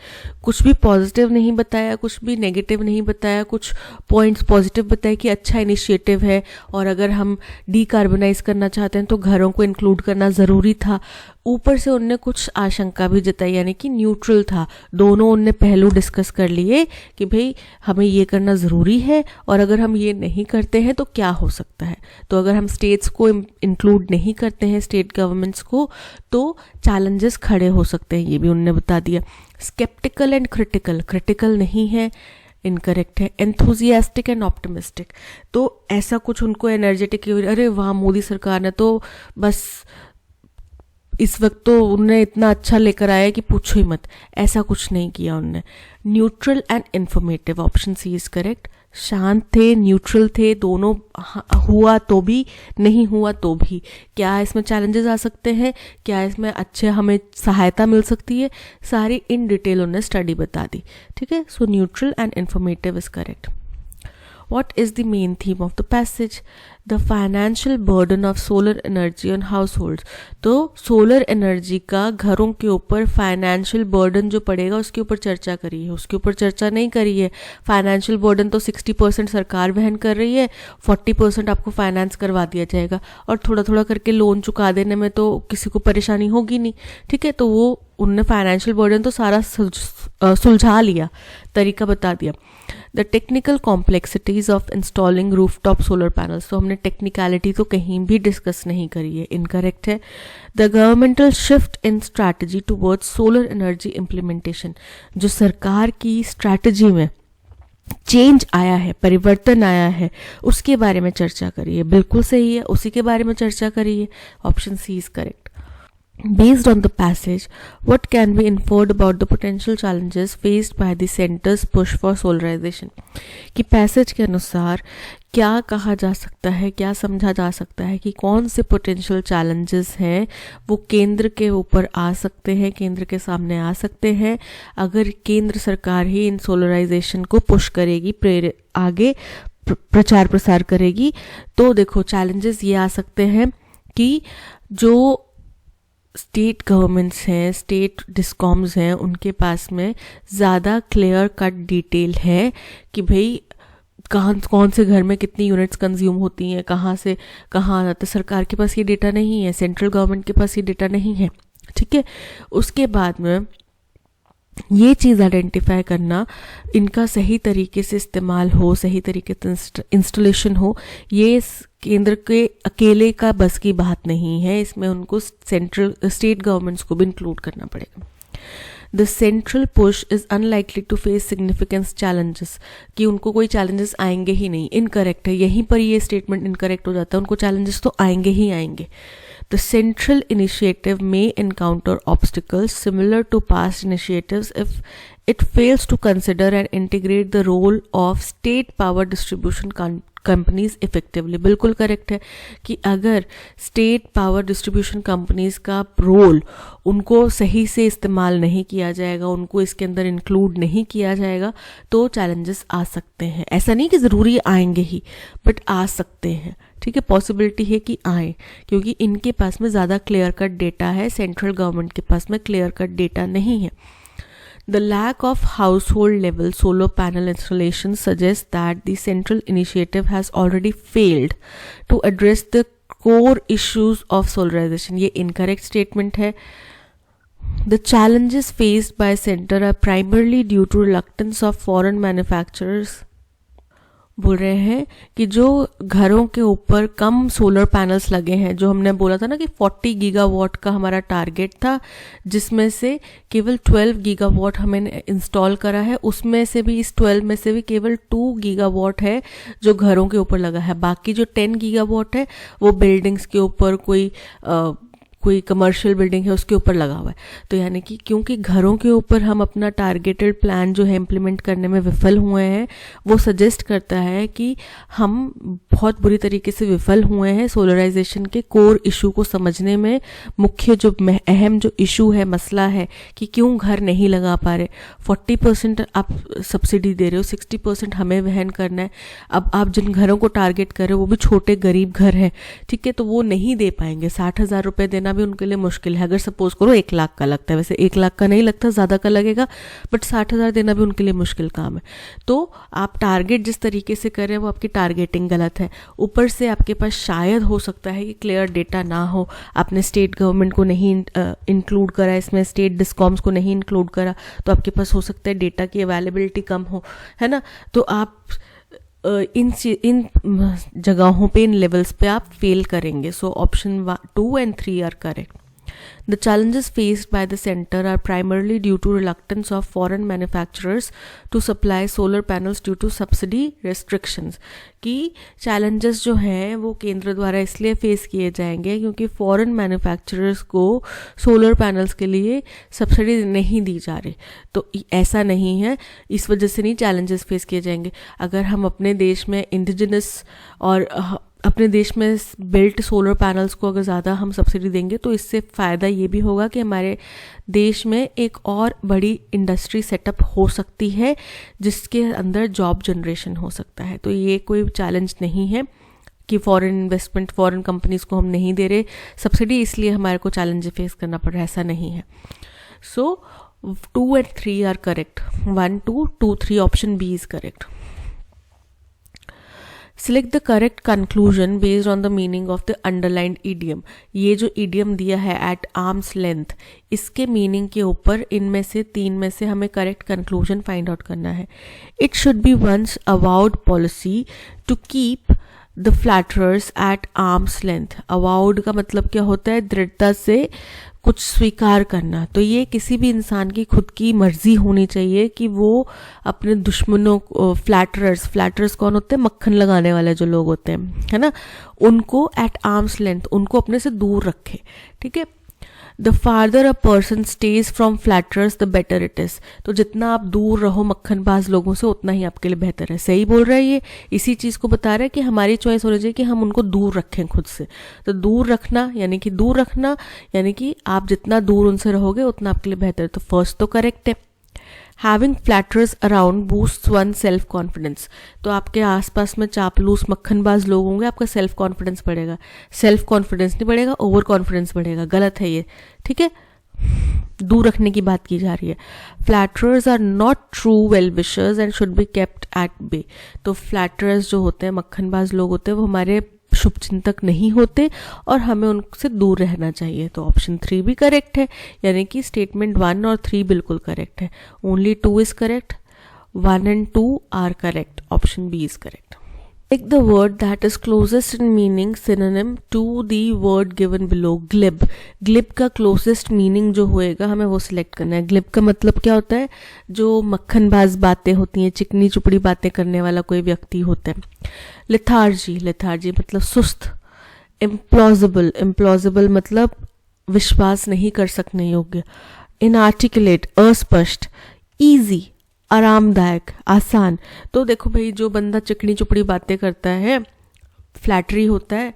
कुछ भी पॉजिटिव नहीं बताया, कुछ भी नेगेटिव नहीं बताया, कुछ पॉइंट्स पॉजिटिव बताए कि अच्छा इनिशिएटिव है और अगर हम डीकार्बनाइज करना चाहते हैं तो घरों को इंक्लूड करना ज़रूरी था. ऊपर से उनने कुछ आशंका भी जताई, यानी कि न्यूट्रल था. दोनों उनने पहलू डिस्कस कर लिए कि भाई हमें ये करना ज़रूरी है और अगर हम ये नहीं करते हैं तो क्या हो सकता है. तो अगर हम स्टेट्स को इंक्लूड नहीं करते हैं, स्टेट गवर्नमेंट्स को, तो चैलेंजेस खड़े हो सकते हैं, ये भी उन्होंने बता दिया. स्केप्टिकल एंड क्रिटिकल, क्रिटिकल नहीं है, इनकरेक्ट है. एंथुजियास्टिक एंड ऑप्टिमिस्टिक, तो ऐसा कुछ उनको एनर्जेटिक, अरे वाह मोदी सरकार ने तो बस इस वक्त तो उन्होंने इतना अच्छा लेकर आया कि पूछो ही मत, ऐसा कुछ नहीं किया उन्होंने. Neutral and informative, option C is correct. शांत थे, न्यूट्रल थे, दोनों हुआ तो भी, नहीं हुआ तो भी. क्या इसमें चैलेंजेस आ सकते हैं, क्या इसमें अच्छे हमें सहायता मिल सकती है, सारी इन डिटेल उन्होंने स्टडी बता दी, ठीक है. So neutral and informative is correct. What is the main theme of the passage? The financial burden of solar energy on households. तो सोलर एनर्जी का घरों के ऊपर फाइनेंशियल बर्डन जो पड़ेगा उसके ऊपर चर्चा करी है, उसके ऊपर चर्चा नहीं करी है. फाइनेंशियल बर्डन तो 60% सरकार वहन कर रही है, 40% आपको फाइनेंस करवा दिया जाएगा और थोड़ा थोड़ा करके लोन चुका देने में तो किसी को परेशानी होगी नहीं, ठीक है. तो वो उनने फाइनेंशियल बर्डन तो सारा सुलझा लिया, तरीका बता दिया. The technical complexities of installing rooftop solar panels, तो हमने टेक्निकलिटी तो कहीं भी डिस्कस नहीं करी है, इनकरेक्ट है. The governmental shift in strategy towards solar energy implementation, जो सरकार की स्ट्रैटेजी में चेंज आया है, परिवर्तन आया है, उसके बारे में चर्चा करी है. बिल्कुल सही है, उसी के बारे में चर्चा करी है, option C is correct. Based on the passage, what can be inferred about the potential challenges faced by the center's push for solarization? कि पैसेज के अनुसार क्या कहा जा सकता है, क्या समझा जा सकता है कि कौन से पोटेंशियल चैलेंजेस हैं वो केंद्र के ऊपर आ सकते हैं, केंद्र के सामने आ सकते हैं अगर केंद्र सरकार ही इन सोलराइजेशन को पुश करेगी, आगे प्रचार प्रसार करेगी। तो देखो चैलेंजेस ये आ सकते हैं कि जो स्टेट गवर्नमेंट्स हैं, स्टेट डिस्कॉम्स हैं, उनके पास में ज़्यादा क्लियर कट डिटेल है कि भाई कौन से घर में कितनी यूनिट्स कंज्यूम होती हैं, कहाँ से कहाँ आता है। सरकार के पास ये डेटा नहीं है, सेंट्रल गवर्नमेंट के पास ये डेटा नहीं है, ठीक है। उसके बाद में ये चीज़ आइडेंटिफाई करना, इनका सही तरीके से इस्तेमाल हो, सही तरीके से इंस्टॉलेशन हो, ये केंद्र के अकेले का बस की बात नहीं है, इसमें उनको स्टेट गवर्नमेंट्स को भी इंक्लूड करना पड़ेगा। The central push is unlikely to face significant challenges, कि उनको कोई चैलेंजेस आएंगे ही नहीं, इनकरेक्ट है, यहीं पर ये स्टेटमेंट इनकरेक्ट हो जाता है, उनको चैलेंजेस तो आएंगे ही आएंगे। The central initiative may encounter obstacles similar to past initiatives if it fails to consider and integrate the role of state power distribution companies effectively. बिल्कुल करेक्ट है कि अगर स्टेट पावर डिस्ट्रीब्यूशन कंपनीज का role उनको सही से इस्तेमाल नहीं किया जाएगा, उनको इसके अंदर इंक्लूड नहीं किया जाएगा, तो चैलेंजेस आ सकते हैं। ऐसा नहीं कि ज़रूरी आएंगे ही, बट आ सकते हैं, ठीक है। पॉसिबिलिटी है कि आए, क्योंकि इनके पास में ज़्यादा क्लियर कट डेटा है, सेंट्रल गवर्नमेंट के पास में क्लियर कट डेटा नहीं है। The lack of household level solar panel installation suggests that the central initiative has already failed to address the core issues of solarization. ये incorrect statement है। The challenges faced by center are primarily due to reluctance of foreign manufacturers. बोल रहे हैं कि जो घरों के ऊपर कम सोलर पैनल्स लगे हैं, जो हमने बोला था ना कि 40 गीगावाट का हमारा टारगेट था, जिसमें से केवल 12 गीगावाट हमें इंस्टॉल करा है, उसमें से भी इस 12 में से भी केवल 2 गीगावाट है जो घरों के ऊपर लगा है। बाकी जो 10 गीगावाट है वो बिल्डिंग्स के ऊपर, कोई कमर्शियल बिल्डिंग है उसके ऊपर लगा हुआ है। तो यानी कि क्योंकि घरों के ऊपर हम अपना टारगेटेड प्लान जो है इम्प्लीमेंट करने में विफल हुए हैं, वो सजेस्ट करता है कि हम बहुत बुरी तरीके से विफल हुए हैं सोलराइजेशन के कोर इशू को समझने में। मुख्य जो अहम जो इशू है, मसला है कि क्यों घर नहीं लगा पा रहे। 40% आप सब्सिडी दे रहे हो, 60% हमें वहन करना है। अब आप जिन घरों को टारगेट कर रहे हो वो भी छोटे गरीब घर हैं, ठीक है, तो वो नहीं दे पाएंगे। 60,000 रुपये देना भी उनके लिए मुश्किल है। अगर सपोज करो 1 लाख का लगता है, वैसे 1 लाख का नहीं लगता, ज़्यादा का लगेगा, बट 60,000 देना भी उनके लिए मुश्किल काम है। तो आप टारगेट जिस तरीके से कर रहे हैं वो आपकी टारगेटिंग गलत है। ऊपर से आपके पास शायद हो सकता है कि क्लियर डेटा ना हो, आपने स्टेट गवर्नमेंट को नहीं इंक्लूड करा, इसमें स्टेट डिस्कॉम्स को नहीं इंक्लूड करा, तो आपके पास हो सकता है डेटा की अवेलेबिलिटी कम हो, है ना। तो आप इन जगहों पे, इन लेवल्स पे आप फेल करेंगे। So option 2 and 3 are correct. The challenges faced by the center are primarily due to reluctance of foreign manufacturers to supply solar panels due to subsidy restrictions. कि challenges जो हैं वो केंद्र द्वारा इसलिए फेस किए जाएंगे क्योंकि फॉरेन मैन्युफैक्चरर्स को सोलर पैनल्स के लिए सब्सिडी नहीं दी जा रही। तो ऐसा नहीं है, इस वजह से नहीं चैलेंजेस फेस किए जाएंगे। अगर हम अपने देश में इंडिजिनस और अपने देश में बिल्ट सोलर पैनल्स को अगर ज़्यादा हम सब्सिडी देंगे तो इससे फ़ायदा ये भी होगा कि हमारे देश में एक और बड़ी इंडस्ट्री सेटअप हो सकती है जिसके अंदर जॉब जनरेशन हो सकता है। तो ये कोई चैलेंज नहीं है कि फॉरेन इन्वेस्टमेंट, फॉरेन कंपनीज को हम नहीं दे रहे सब्सिडी, इसलिए हमारे को चैलेंज फेस करना पड़ रहा है, ऐसा नहीं है। So 2 and 3 are correct. 1, 2, 2, 3 option B is correct. Select the correct conclusion based on the meaning of the underlined idiom. ये जो idiom दिया है at arm's length, इसके मीनिंग के ऊपर इनमें से 3 में से हमें करेक्ट कंक्लूजन फाइंड आउट करना है। It should be one's avowed policy to keep the flatterers at arm's length. Avowed का मतलब क्या होता है? दृढ़ता से कुछ स्वीकार करना। तो ये किसी भी इंसान की खुद की मर्जी होनी चाहिए कि वो अपने दुश्मनों को, फ्लैटरर्स कौन होते हैं? मक्खन लगाने वाले जो लोग होते हैं, है ना, उनको एट आर्म्स लेंथ, उनको अपने से दूर रखे, ठीक है। The farther a person stage from flatterers the better it is. तो जितना आप दूर रहो मक्खनबाज लोगों से उतना ही आपके लिए बेहतर है। सही बोल रहा है ये, इसी चीज़ को बता रहा है कि हमारी चॉइस होनी चाहिए कि हम उनको दूर रखें खुद से। तो दूर रखना यानी कि आप जितना दूर उनसे रहोगे उतना आपके लिए बेहतर है। तो फर्स्ट तो करेक्ट है। Having flatterers around boost one self confidence. तो आपके आसपास में चापलूस मक्खनबाज लोग होंगे, आपका सेल्फ कॉन्फिडेंस बढ़ेगा। सेल्फ कॉन्फिडेंस नहीं बढ़ेगा, ओवर कॉन्फिडेंस बढ़ेगा। गलत है ये, ठीक है, दूर रखने की बात की जा रही है। Flatterers are not true well wishers and should be kept at bay. तो फ्लैटरर्स जो होते हैं, मक्खनबाज लोग होते हैं, वो हमारे शुभचिंतक नहीं होते और हमें उनसे दूर रहना चाहिए। तो ऑप्शन 3 भी करेक्ट है, यानी कि स्टेटमेंट 1 और 3 बिल्कुल करेक्ट है। Only 2 is correct, 1 and 2 are correct. Option B is correct. Make the word that is closest in meaning synonym to the word given below. glib. glib का closest meaning जो होएगा हमें वो सिलेक्ट करना है। glib का मतलब क्या होता है? जो मक्खनबाज बातें होती हैं, चिकनी चुपड़ी बातें करने वाला कोई व्यक्ति होता है। lethargy. lethargy मतलब सुस्त। implausible. implausible मतलब विश्वास नहीं कर सकने योग्य। inarticulate अस्पष्ट। easy आरामदायक, आसान। तो देखो भाई, जो बंदा चिकनी चुपड़ी बातें करता है, फ्लैटरी होता है,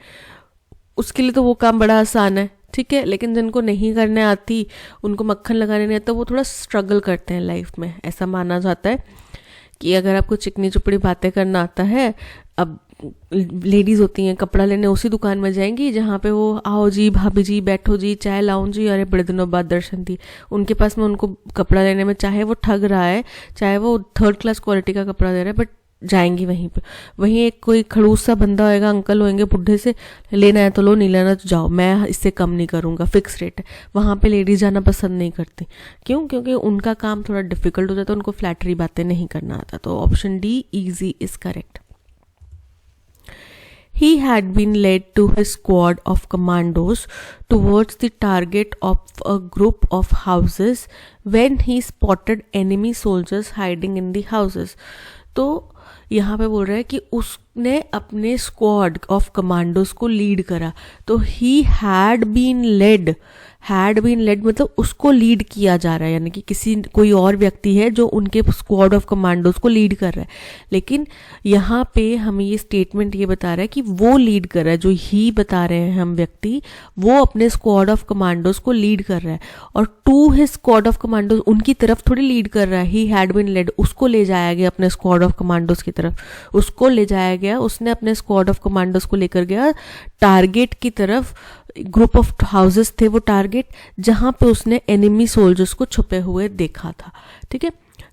उसके लिए तो वो काम बड़ा आसान है, ठीक है। लेकिन जिनको नहीं करने आती, उनको मक्खन लगाने नहीं आता, वो थोड़ा स्ट्रगल करते हैं लाइफ में। ऐसा माना जाता है कि अगर आपको चिकनी चुपड़ी बातें करना आता है, अब लेडीज होती हैं, कपड़ा लेने उसी दुकान में जाएंगी जहाँ पे वो आओ जी भाभी जी, बैठो जी, चाय लाऊं जी, अरे बड़े दिनों बाद दर्शन दी। उनके पास में उनको कपड़ा लेने में, चाहे वो ठग रहा है, चाहे वो 3rd क्लास क्वालिटी का कपड़ा दे रहा है, बट जाएंगी वहीं पे। वहीं एक कोई खड़ूस सा बंदा होएगा, अंकल होंगे बुढ़े से, लेना है तो लो, नहीं लेना तो जाओ, मैं इससे कम नहीं करूंगा, फिक्स रेट है। वहां पे लेडीज जाना पसंद नहीं करती। क्यों? क्योंकि उनका काम थोड़ा डिफिकल्ट हो जाता है, उनको फ्लैटरी बातें नहीं करना आता। तो option D easy is correct. He had been led to his squad of commandos towards the target of a group of houses when he spotted enemy soldiers hiding in the houses. तो यहाँ पे बोल रहा है कि उसने अपने squad of commandos को लीड करा। तो he had been led, had been led मतलब उसको लीड किया जा रहा है, यानी कि कोई और व्यक्ति है जो उनके स्क्वाड ऑफ कमांडोज को लीड कर रहा है। लेकिन यहाँ पे हमें ये स्टेटमेंट ये बता रहा है कि वो लीड कर रहा है, जो ही बता रहे हैं हम व्यक्ति, वो अपने स्क्वाड ऑफ कमांडोज को लीड कर रहा है। और to his squad of commandos, उनकी तरफ थोड़ी लीड कर रहा है। ही हैड बीन लेड, उसको ले जाया गया अपने स्क्वाड ऑफ कमांडोज की तरफ, उसको ले जाया गया, उसने अपने स्क्वाड ऑफ कमांडोज को लेकर गया टारगेट की तरफ। ग्रुप ऑफ हाउसेस थे वो टारगेट, जहां पे उसने एनिमी सोल्जर्स को छुपे हुए देखा था, ठीक है।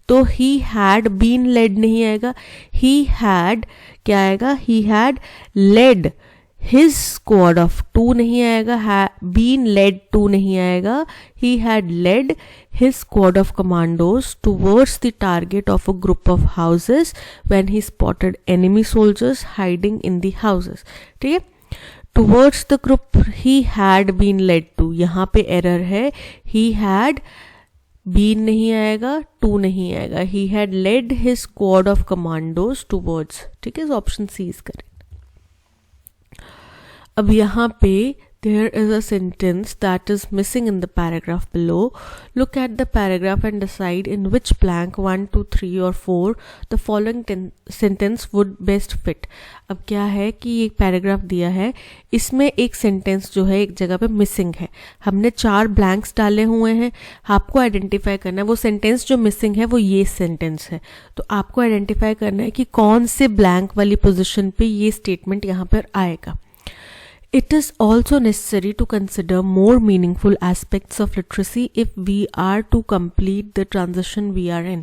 तो ही हैड बीन लेड नहीं आएगा, ही हैड क्या आएगा? He had led his squad of, to नहीं आएगा, बीन लेड टू नहीं आएगा, he had led his squad of commandos towards the target of a group of houses when he spotted enemy soldiers hiding in the houses, ठीक है। towards the group he had been led to, यहाँ पे error है, he had been नहीं आएगा, to नहीं आएगा, he had led his squad of commandos towards, ठीक है। Option C is correct. अब यहाँ पे there is a sentence that is missing in the paragraph below. Look at the paragraph and decide in which blank 1, 2, 3 or 4 the following sentence would best fit. अब क्या है कि ये paragraph दिया है, इसमें एक सेंटेंस जो है एक जगह पे मिसिंग है। हमने 4 ब्लैंक्स डाले हुए हैं, आपको आइडेंटिफाई करना है वो सेंटेंस जो मिसिंग है वो ये सेंटेंस है। तो आपको आइडेंटिफाई करना है कि कौन से ब्लैंक वाली पोजिशन पे ये स्टेटमेंट यहाँ पर आएगा। It is also necessary to consider more meaningful aspects of literacy if we are to complete the transition we are in.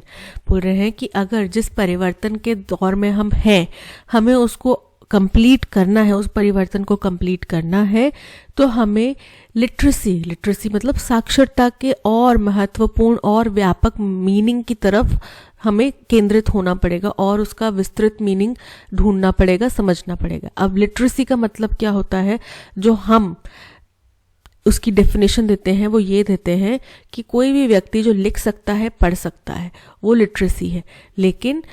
बोल रहे हैं कि अगर जिस परिवर्तन के दौर में हम हैं, हमें उसको कंप्लीट करना है, उस परिवर्तन को कंप्लीट करना है, तो हमें लिटरेसी मतलब साक्षरता के और महत्वपूर्ण और व्यापक मीनिंग की तरफ हमें केंद्रित होना पड़ेगा और उसका विस्तृत मीनिंग ढूंढना पड़ेगा, समझना पड़ेगा। अब लिटरेसी का मतलब क्या होता है, जो हम उसकी डेफिनेशन देते हैं वो ये देते हैं कि कोई भी व्यक्ति जो लिख सकता है, पढ़ सकता है, वो लिटरेसी है। लेकिन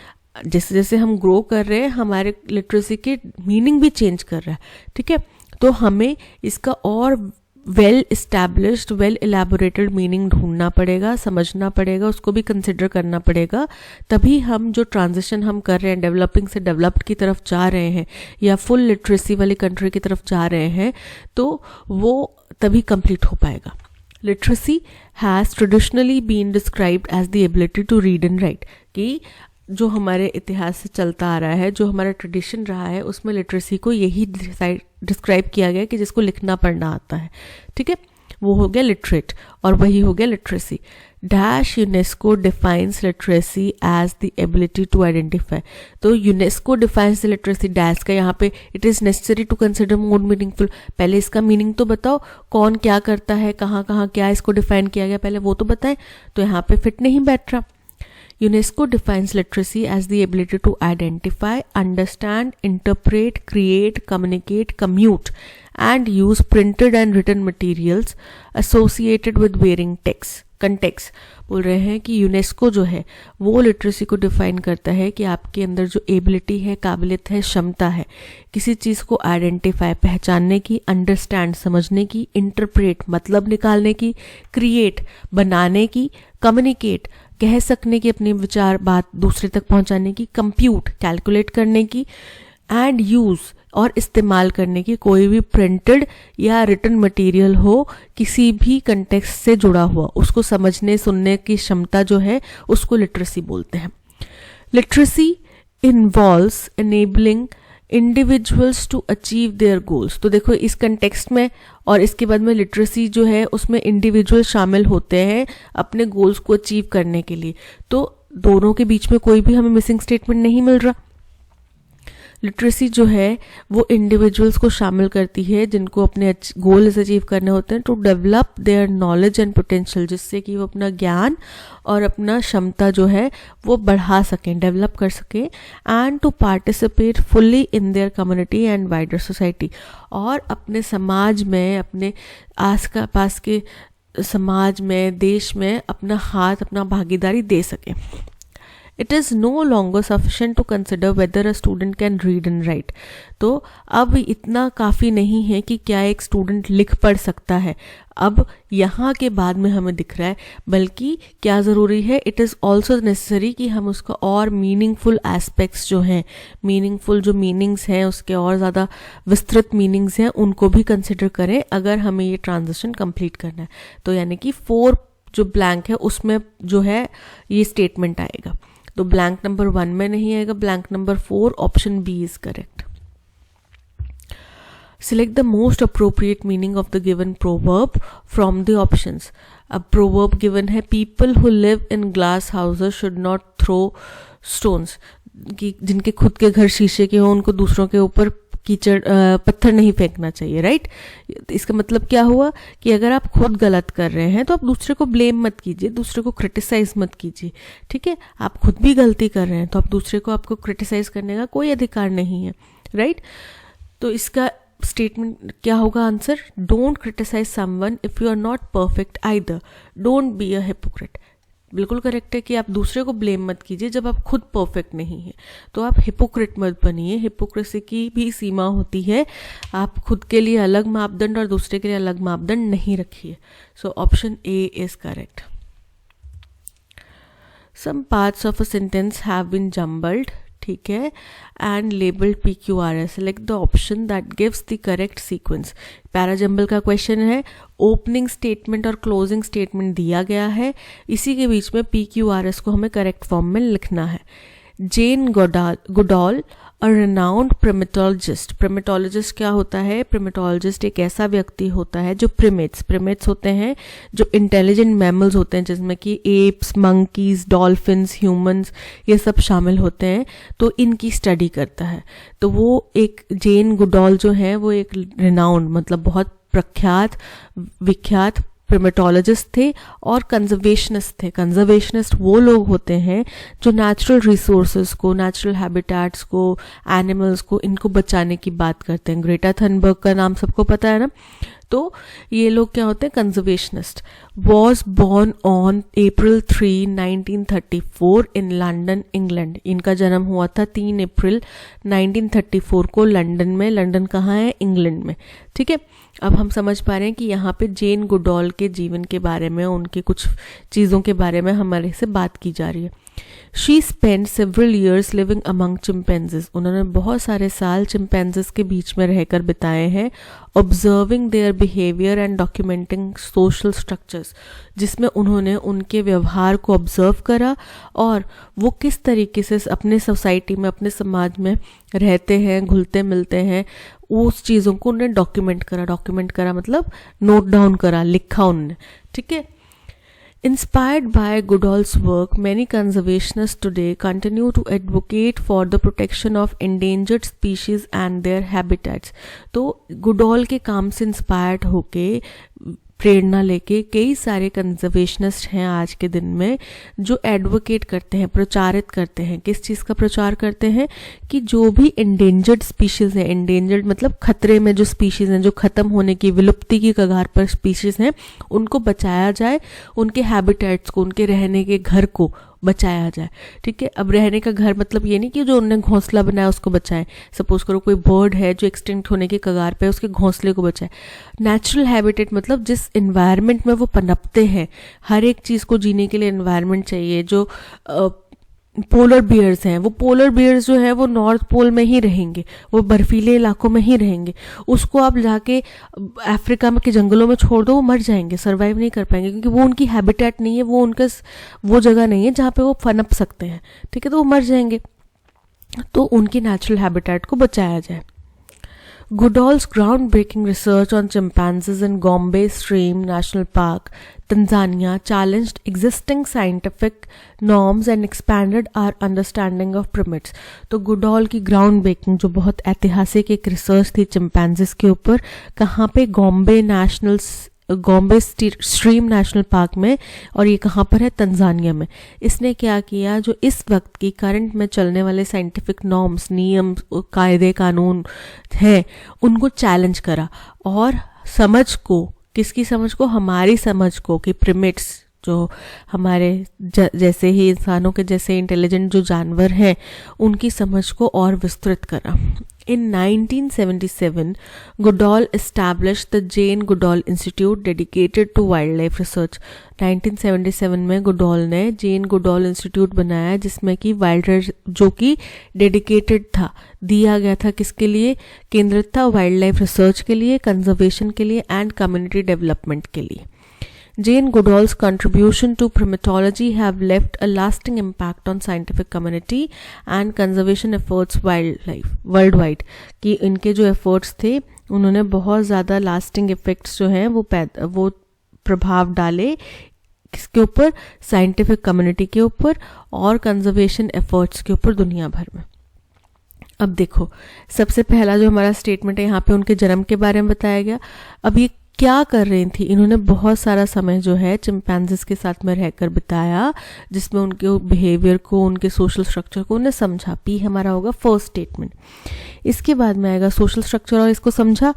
जैसे जैसे हम ग्रो कर रहे हैं, हमारे लिटरेसी के मीनिंग भी चेंज कर रहा है, ठीक है। तो हमें इसका और well established, well elaborated meaning ढूंढना पड़ेगा, समझना पड़ेगा, उसको भी कंसिडर करना पड़ेगा। तभी हम जो ट्रांजिशन हम कर रहे हैं, डेवलपिंग से डेवलप्ड की तरफ जा रहे हैं या फुल लिटरेसी वाली कंट्री की तरफ जा रहे हैं, तो वो तभी कंप्लीट हो पाएगा। Literacy has traditionally been described as the ability to read and write, कि जो हमारे इतिहास से चलता आ रहा है, जो हमारा ट्रेडिशन रहा है, उसमें लिटरेसी को यही डिस्क्राइब किया गया कि जिसको लिखना पढ़ना आता है, ठीक है, वो हो गया लिटरेट, और वही हो गया literacy. Dash UNESCO defines literacy as the ability to identify, तो UNESCO defines the literacy dash का यहाँ पे it is necessary to consider more meaningful. पहले इसका मीनिंग तो बताओ, कौन क्या करता है, कहाँ कहाँ क्या इसको डिफाइन किया गया, पहले वो तो बताएं, तो यहाँ पे फिट नहीं बैठ रहा। UNESCO defines literacy as the ability to identify, understand, interpret, create, communicate, commute, and use printed and written materials associated with varying context। बोल रहे हैं कि यूनेस्को जो है वो लिटरेसी को डिफाइन करता है कि आपके अंदर जो एबिलिटी है, काबिलियत है, क्षमता है किसी चीज़ को आइडेंटिफाई, पहचानने की, अंडरस्टैंड, समझने की, इंटरप्रेट, मतलब निकालने की, क्रिएट, बनाने की, कम्युनिकेट, कह सकने की, अपने विचार बात दूसरे तक पहुंचाने की, कंप्यूट, कैलकुलेट करने की, एंड यूज़, और इस्तेमाल करने की, कोई भी प्रिंटेड या रिटन मटेरियल हो किसी भी कंटेक्स्ट से जुड़ा हुआ, उसको समझने सुनने की क्षमता जो है उसको लिटरेसी बोलते हैं। Literacy involves enabling individuals to achieve their goals, तो देखो इस कंटेक्स्ट में और इसके बाद में लिटरेसी जो है उसमें इंडिविजुअल शामिल होते हैं अपने गोल्स को अचीव करने के लिए, तो दोनों के बीच में कोई भी हमें मिसिंग स्टेटमेंट नहीं मिल रहा। लिटरेसी जो है वो इंडिविजुअल्स को शामिल करती है जिनको अपने गोल्स अचीव करने होते हैं, to develop their knowledge and potential, जिससे कि वो अपना ज्ञान और अपना क्षमता जो है वो बढ़ा सकें, डेवलप कर सकें, and to participate fully in their community and wider society, और अपने समाज में, अपने आस पास के समाज में, देश में अपना हाथ, अपना भागीदारी दे सकें। It is no longer sufficient to consider whether a student can read and write, तो अब इतना काफ़ी नहीं है कि क्या एक स्टूडेंट लिख पढ़ सकता है, अब यहाँ के बाद में हमें दिख रहा है, बल्कि क्या ज़रूरी है, इट इज़ ऑल्सो नेसेसरी कि हम उसका और मीनिंगफुल एस्पेक्ट्स जो हैं, मीनिंगफुल जो मीनिंग्स हैं, उसके और ज़्यादा विस्तृत मीनिंग्स हैं, उनको भी कंसिडर करें अगर हमें ये ट्रांजिशन कंप्लीट करना है। तो यानी कि 4 जो ब्लैंक है उसमें जो है ये स्टेटमेंट आएगा, तो ब्लैंक नंबर 1 में नहीं आएगा, blank number 4 option B is correct. Select the most appropriate meaning of the given proverb from the options. अब प्रोवर्ब गिवन है, people who live in glass houses should not throw stones, कि जिनके खुद के घर शीशे के हों उनको दूसरों के ऊपर कीचड़ पत्थर नहीं फेंकना चाहिए, राइट। इसका मतलब क्या हुआ कि अगर आप खुद गलत कर रहे हैं तो आप दूसरे को ब्लेम मत कीजिए, दूसरे को क्रिटिसाइज मत कीजिए, ठीक है। आप खुद भी गलती कर रहे हैं तो आप दूसरे को, आपको क्रिटिसाइज करने का कोई अधिकार नहीं है, राइट। तो इसका स्टेटमेंट क्या होगा answer, don't criticize someone if you are not perfect either, don't be a hypocrite. बिल्कुल करेक्ट है कि आप दूसरे को ब्लेम मत कीजिए जब आप खुद परफेक्ट नहीं हैं, तो आप हिपोक्रेट मत बनिए। हिपोक्रेसी की भी सीमा होती है, आप खुद के लिए अलग मापदंड और दूसरे के लिए अलग मापदंड नहीं रखिए। So option A is correct. Some parts of a sentence have been jumbled, ठीक है, and labelled PQRS। Select the option that gives the correct sequence. Parajumble का क्वेश्चन है, ओपनिंग स्टेटमेंट और क्लोजिंग स्टेटमेंट दिया गया है, इसी के बीच में PQRS को हमें करेक्ट फॉर्म में लिखना है। जेन गोडॉल अ रेनाउंड प्रिमेटोलॉजिस्ट। प्रिमेटोलॉजिस्ट क्या होता है, प्रिमेटोलॉजिस्ट एक ऐसा व्यक्ति होता है जो प्रिमेट्स होते हैं जो इंटेलिजेंट मैमल्स होते हैं, जिसमें कि एप्स, मंकीज, डॉल्फिन्स, ह्यूमंस ये सब शामिल होते हैं, तो इनकी स्टडी करता है। तो वो एक जेन गोडॉल जो है वो एक रेनाउंड मतलब बहुत प्रख्यात विख्यात प्रिमेटोलॉजिस्ट थे और कंजर्वेशनिस्ट थे। कंजर्वेशनिस्ट वो लोग होते हैं जो नेचुरल रिसोर्सेज को, नेचुरल हैबिटेट्स को, एनिमल्स को, इनको बचाने की बात करते हैं। ग्रेटा थनबर्ग का नाम सबको पता है ना। तो ये लोग क्या होते हैं, conservationist. Was born on April 3, 1934 in London, England. इनका जन्म हुआ था 3 अप्रैल 1934 को लंदन में। लंदन कहाँ है, इंग्लैंड में, ठीक है। अब हम समझ पा रहे हैं कि यहाँ पे जेन गोडॉल के जीवन के बारे में, उनके कुछ चीज़ों के बारे में हमारे से बात की जा रही है। She spend several years living among chimpanzees, उन्होंने बहुत सारे साल चिंपैंजीज के बीच में रहकर बिताए हैं, observing their behaviour and documenting social structures, जिसमें उन्होंने उनके व्यवहार को ऑब्जर्व करा और वो किस तरीके से अपने सोसाइटी में, अपने समाज में रहते हैं, घुलते मिलते हैं, उस चीज़ों को उन्होंने डॉक्यूमेंट करा मतलब नोट डाउन करा, लिखा उन्होंने, ठीक है। Inspired by Goodall's work, many conservationists today continue to advocate for the protection of endangered species and their habitats. तो गुडॉल के काम से इंस्पायर्ड होके प्रेरणा लेके कई सारे कंजर्वेशनिस्ट हैं आज के दिन में जो एडवोकेट करते हैं, प्रचारित करते हैं। किस चीज़ का प्रचार करते हैं कि जो भी एंडेंजर्ड स्पीशीज़ हैं, एंडेंजर्ड मतलब खतरे में जो स्पीशीज़ हैं, जो ख़त्म होने की, विलुप्ति की कगार पर स्पीशीज़ हैं, उनको बचाया जाए, उनके हैबिटेट्स को, उनके रहने के घर को बचाया जाए, ठीक है। अब रहने का घर मतलब ये नहीं कि जो उन्होंने घोंसला बनाया उसको बचाएं। सपोज करो कोई बर्ड है जो एक्सटिंक्ट होने की कगार पे है, उसके घोंसले को बचाए। नेचुरल हैबिटेट मतलब जिस एनवायरनमेंट में वो पनपते हैं, हर एक चीज़ को जीने के लिए एनवायरनमेंट चाहिए। जो पोलर बियर्स हैं, वो पोलर बियर्स जो है वो नॉर्थ पोल में ही रहेंगे, वो बर्फीले इलाकों में ही रहेंगे। उसको आप जाके अफ्रीका में के जंगलों में छोड़ दो, वो मर जाएंगे, सर्वाइव नहीं कर पाएंगे, क्योंकि वो उनकी हैबिटेट नहीं है, वो उनका वो जगह नहीं है जहाँ पे वो पनप सकते हैं, ठीक है, तो वो मर जाएंगे। तो उनकी नेचुरल हैबिटेट को बचाया जाए। Goodall's groundbreaking research on chimpanzees in Gombe Stream National Park, Tanzania, challenged existing scientific norms and expanded our understanding of primates. तो गुडॉल की ग्राउंड ब्रेकिंग जो बहुत ऐतिहासिक एक रिसर्च थी चिंपैंजीज के ऊपर, कहाँ पे, गॉम्बे स्ट्रीम नेशनल पार्क में, और ये कहाँ पर है, तंजानिया में। इसने क्या किया, जो इस वक्त की करंट में चलने वाले साइंटिफिक नॉर्म्स, नियम, कायदे कानून हैं, उनको चैलेंज करा और समझ को, किसकी समझ को, हमारी समझ को, कि प्रिमेट्स जो हमारे जैसे ही इंसानों के जैसे इंटेलिजेंट जो जानवर हैं, उनकी समझ को और विस्तृत करा। In 1977, Goodall established the Jane Goodall Institute dedicated to wildlife research. 1977 में गुडॉल ने जेन गुडॉल इंस्टीट्यूट बनाया, जिसमें कि वाइल्ड, जो कि डेडिकेटेड था, दिया गया था किसके लिए, केंद्रित था वाइल्ड लाइफ रिसर्च के लिए, कंजर्वेशन के लिए एंड कम्युनिटी डेवलपमेंट के लिए। Jane Goodall's contribution to primatology have left a lasting impact on scientific community and conservation efforts worldwide. कि इनके जो efforts थे, उन्होंने बहुत ज़्यादा lasting effects जो हैं वो प्रभाव डाले किसके ऊपर, scientific community के ऊपर और conservation efforts के ऊपर दुनिया भर में। अब देखो, सबसे पहला जो हमारा स्टेटमेंट है, यहाँ पे उनके जन्म के बारे में बताया गया। अब ये क्या कर रही थी, इन्होंने बहुत सारा समय जो है चिंपैंजीज के साथ में रहकर बिताया, जिसमें उनके बिहेवियर को, उनके सोशल स्ट्रक्चर को उन्हें समझा। पी हमारा होगा फर्स्ट स्टेटमेंट। इसके बाद में आएगा सोशल स्ट्रक्चर और इसको समझा।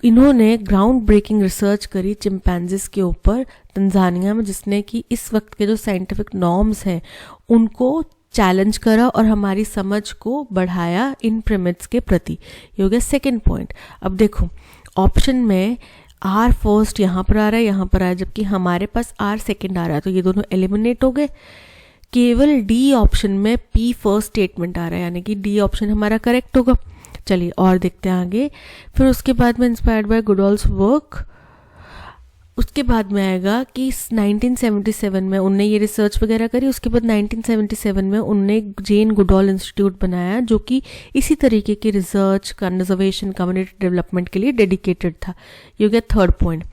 इन्होंने ग्राउंड ब्रेकिंग रिसर्च करी चिंपैंजीज के ऊपर तंजानिया में, जिसने कि इस वक्त के जो साइंटिफिक नॉर्म्स हैं उनको चैलेंज करा और हमारी समझ को बढ़ाया इन प्रिमेट्स के प्रति। ये हो गया सेकेंड पॉइंट। अब देखो, ऑप्शन में आर फर्स्ट यहाँ पर आ रहा है, यहाँ पर आया, जबकि हमारे पास आर सेकेंड आ रहा है, तो ये दोनों एलिमिनेट हो गए। केवल डी ऑप्शन में पी फर्स्ट स्टेटमेंट आ रहा है, यानी कि डी ऑप्शन हमारा करेक्ट होगा। चलिए और देखते हैं आगे। फिर उसके बाद में इंस्पायर्ड बाय गुडॉल्स वर्क, उसके बाद में आएगा कि 1977 में उनने ये रिसर्च वगैरह करी। उसके बाद 1977 में उनने जेन गुडॉल इंस्टीट्यूट बनाया, जो कि इसी तरीके की रिसर्च, कंजर्वेशन, कम्युनिटी डेवलपमेंट के लिए डेडिकेटेड था। ये हो गया थर्ड पॉइंट।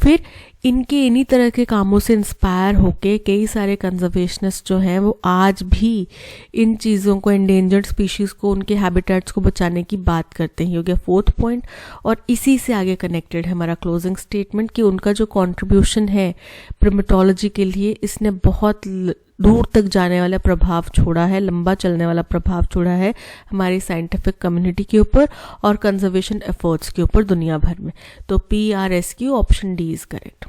फिर इनके इन्हीं तरह के कामों से इंस्पायर होके कई सारे कंजर्वेशनिस्ट जो हैं वो आज भी इन चीज़ों को, एंडेंजर्ड स्पीशीज़ को, उनके हैबिटेट्स को बचाने की बात करते हैं। ये हो गया फोर्थ पॉइंट। और इसी से आगे कनेक्टेड है हमारा क्लोजिंग स्टेटमेंट कि उनका जो कंट्रीब्यूशन है प्रिमेटोलॉजी के लिए, इसने बहुत दूर तक जाने वाला प्रभाव छोड़ा है, लंबा चलने वाला प्रभाव छोड़ा है हमारी साइंटिफिक कम्युनिटी के ऊपर और कंजर्वेशन एफर्ट्स के ऊपर दुनिया भर में। तो PRSQ option D is correct.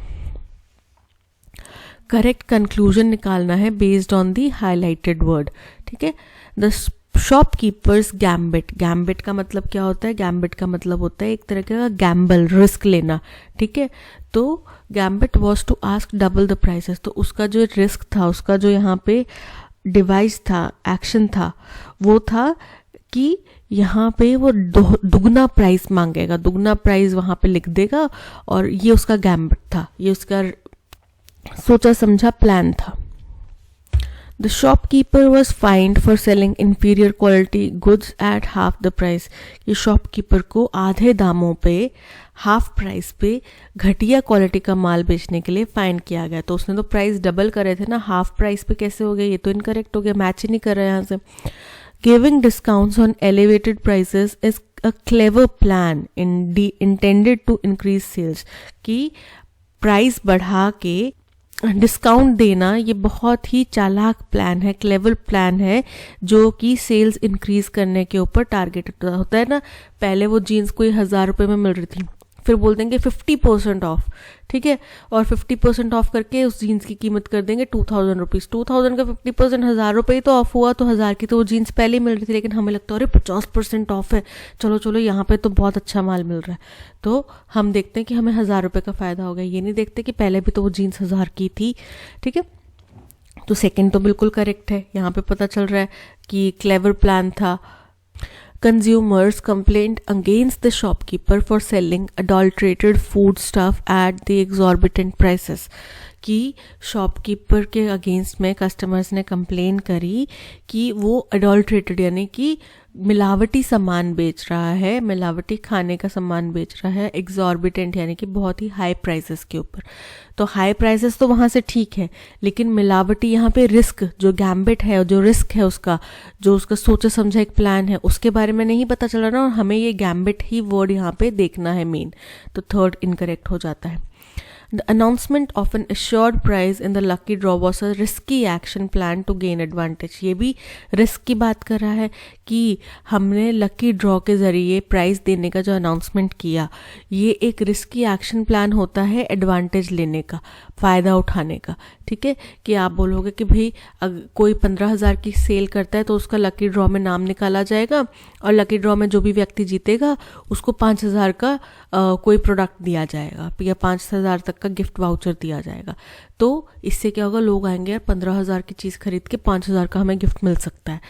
Correct conclusion निकालना है based on the highlighted word, ठीक है। द शॉपकीपर्स गैम्बिट, गैम्बिट का मतलब क्या होता है, गैम्बिट का मतलब होता है एक तरह का गैम्बल, रिस्क लेना, ठीक है। तो gambit was to ask double the prices, तो उसका जो रिस्क था, उसका जो यहाँ पे डिवाइस था, एक्शन था, वो था कि यहाँ पे वो दुगना प्राइस मांगेगा, दुगना प्राइस वहाँ पे लिख देगा, और ये उसका गैम्बिट था, ये उसका सोचा समझा प्लान था। The shopkeeper was fined for selling inferior quality goods at half the price. ये शॉपकीपर को आधे दामों पे, हाफ प्राइस पे घटिया क्वालिटी का माल बेचने के लिए फाइन किया गया। तो उसने तो प्राइस डबल करे थे ना, हाफ प्राइस पे कैसे हो गया? ये तो इनकरेक्ट हो गया, मैच ही नहीं कर रहा है यहाँ से। Giving discounts on elevated prices is a clever plan intended to increase sales. कि प्राइस बढ़ा के डिस्काउंट देना ये बहुत ही चालाक प्लान है, क्लेवर प्लान है, जो कि सेल्स इंक्रीज करने के ऊपर टारगेट होता है ना। पहले वो जीन्स कोई 1000 रुपये में मिल रही थी, फिर बोल देंगे 50% ऑफ, ठीक है, और 50% ऑफ करके उस जीन्स की कीमत कर देंगे 2000 रुपीज़। 2000 का 50% 1000 रुपये ही तो ऑफ हुआ, तो 1000 की तो वो जीन्स पहले ही मिल रही थी, लेकिन हमें लगता है अरे 50% ऑफ है, चलो चलो यहाँ पे तो बहुत अच्छा माल मिल रहा है, तो हम देखते हैं कि हमें 1000 रुपये का फ़ायदा हो गया। ये नहीं देखते कि पहले भी तो वो जीन्स 1000 की थी, ठीक है। तो सेकेंड तो बिल्कुल करेक्ट है, यहाँ पे पता चल रहा है कि क्लेवर प्लान था। Consumers complained against the shopkeeper for selling adulterated foodstuff at the exorbitant prices. कि शॉपकीपर के अगेंस्ट में कस्टमर्स ने कंप्लेन करी कि वो अडल्ट्रेटेड यानी कि मिलावटी सामान बेच रहा है, मिलावटी खाने का सामान बेच रहा है, एग्जॉर्बिटेंट यानी कि बहुत ही हाई प्राइसेस के ऊपर। तो हाई प्राइसेस तो वहाँ से ठीक है, लेकिन मिलावटी यहाँ पे रिस्क, जो गैम्बिट है, जो रिस्क है उसका, जो उसका सोचा समझा एक प्लान है, उसके बारे में नहीं पता चला ना, और हमें ये गैम्बिट ही वर्ड यहाँ पे देखना है मेन। तो थर्ड इनकरेक्ट हो जाता है। The announcement of an assured prize in the lucky draw was a risky action plan to gain advantage. ये भी रिस्क की बात कर रहा है कि हमने लकी ड्रॉ के ज़रिए प्राइज़ देने का जो अनाउंसमेंट किया, ये एक रिस्की एक्शन प्लान होता है एडवांटेज लेने का, फ़ायदा उठाने का, ठीक है। कि आप बोलोगे कि भाई अगर कोई 15,000 की सेल करता है तो उसका लकी ड्रॉ में नाम निकाला जाएगा, और लकी ड्रॉ में जो भी व्यक्ति जीतेगा उसको 5,000 का कोई प्रोडक्ट दिया जाएगा, या 5,000 तक का गिफ्ट वाउचर दिया जाएगा। तो इससे क्या होगा, लोग आएंगे यार 15,000 की चीज़ खरीद के 5,000 का हमें गिफ्ट मिल सकता है,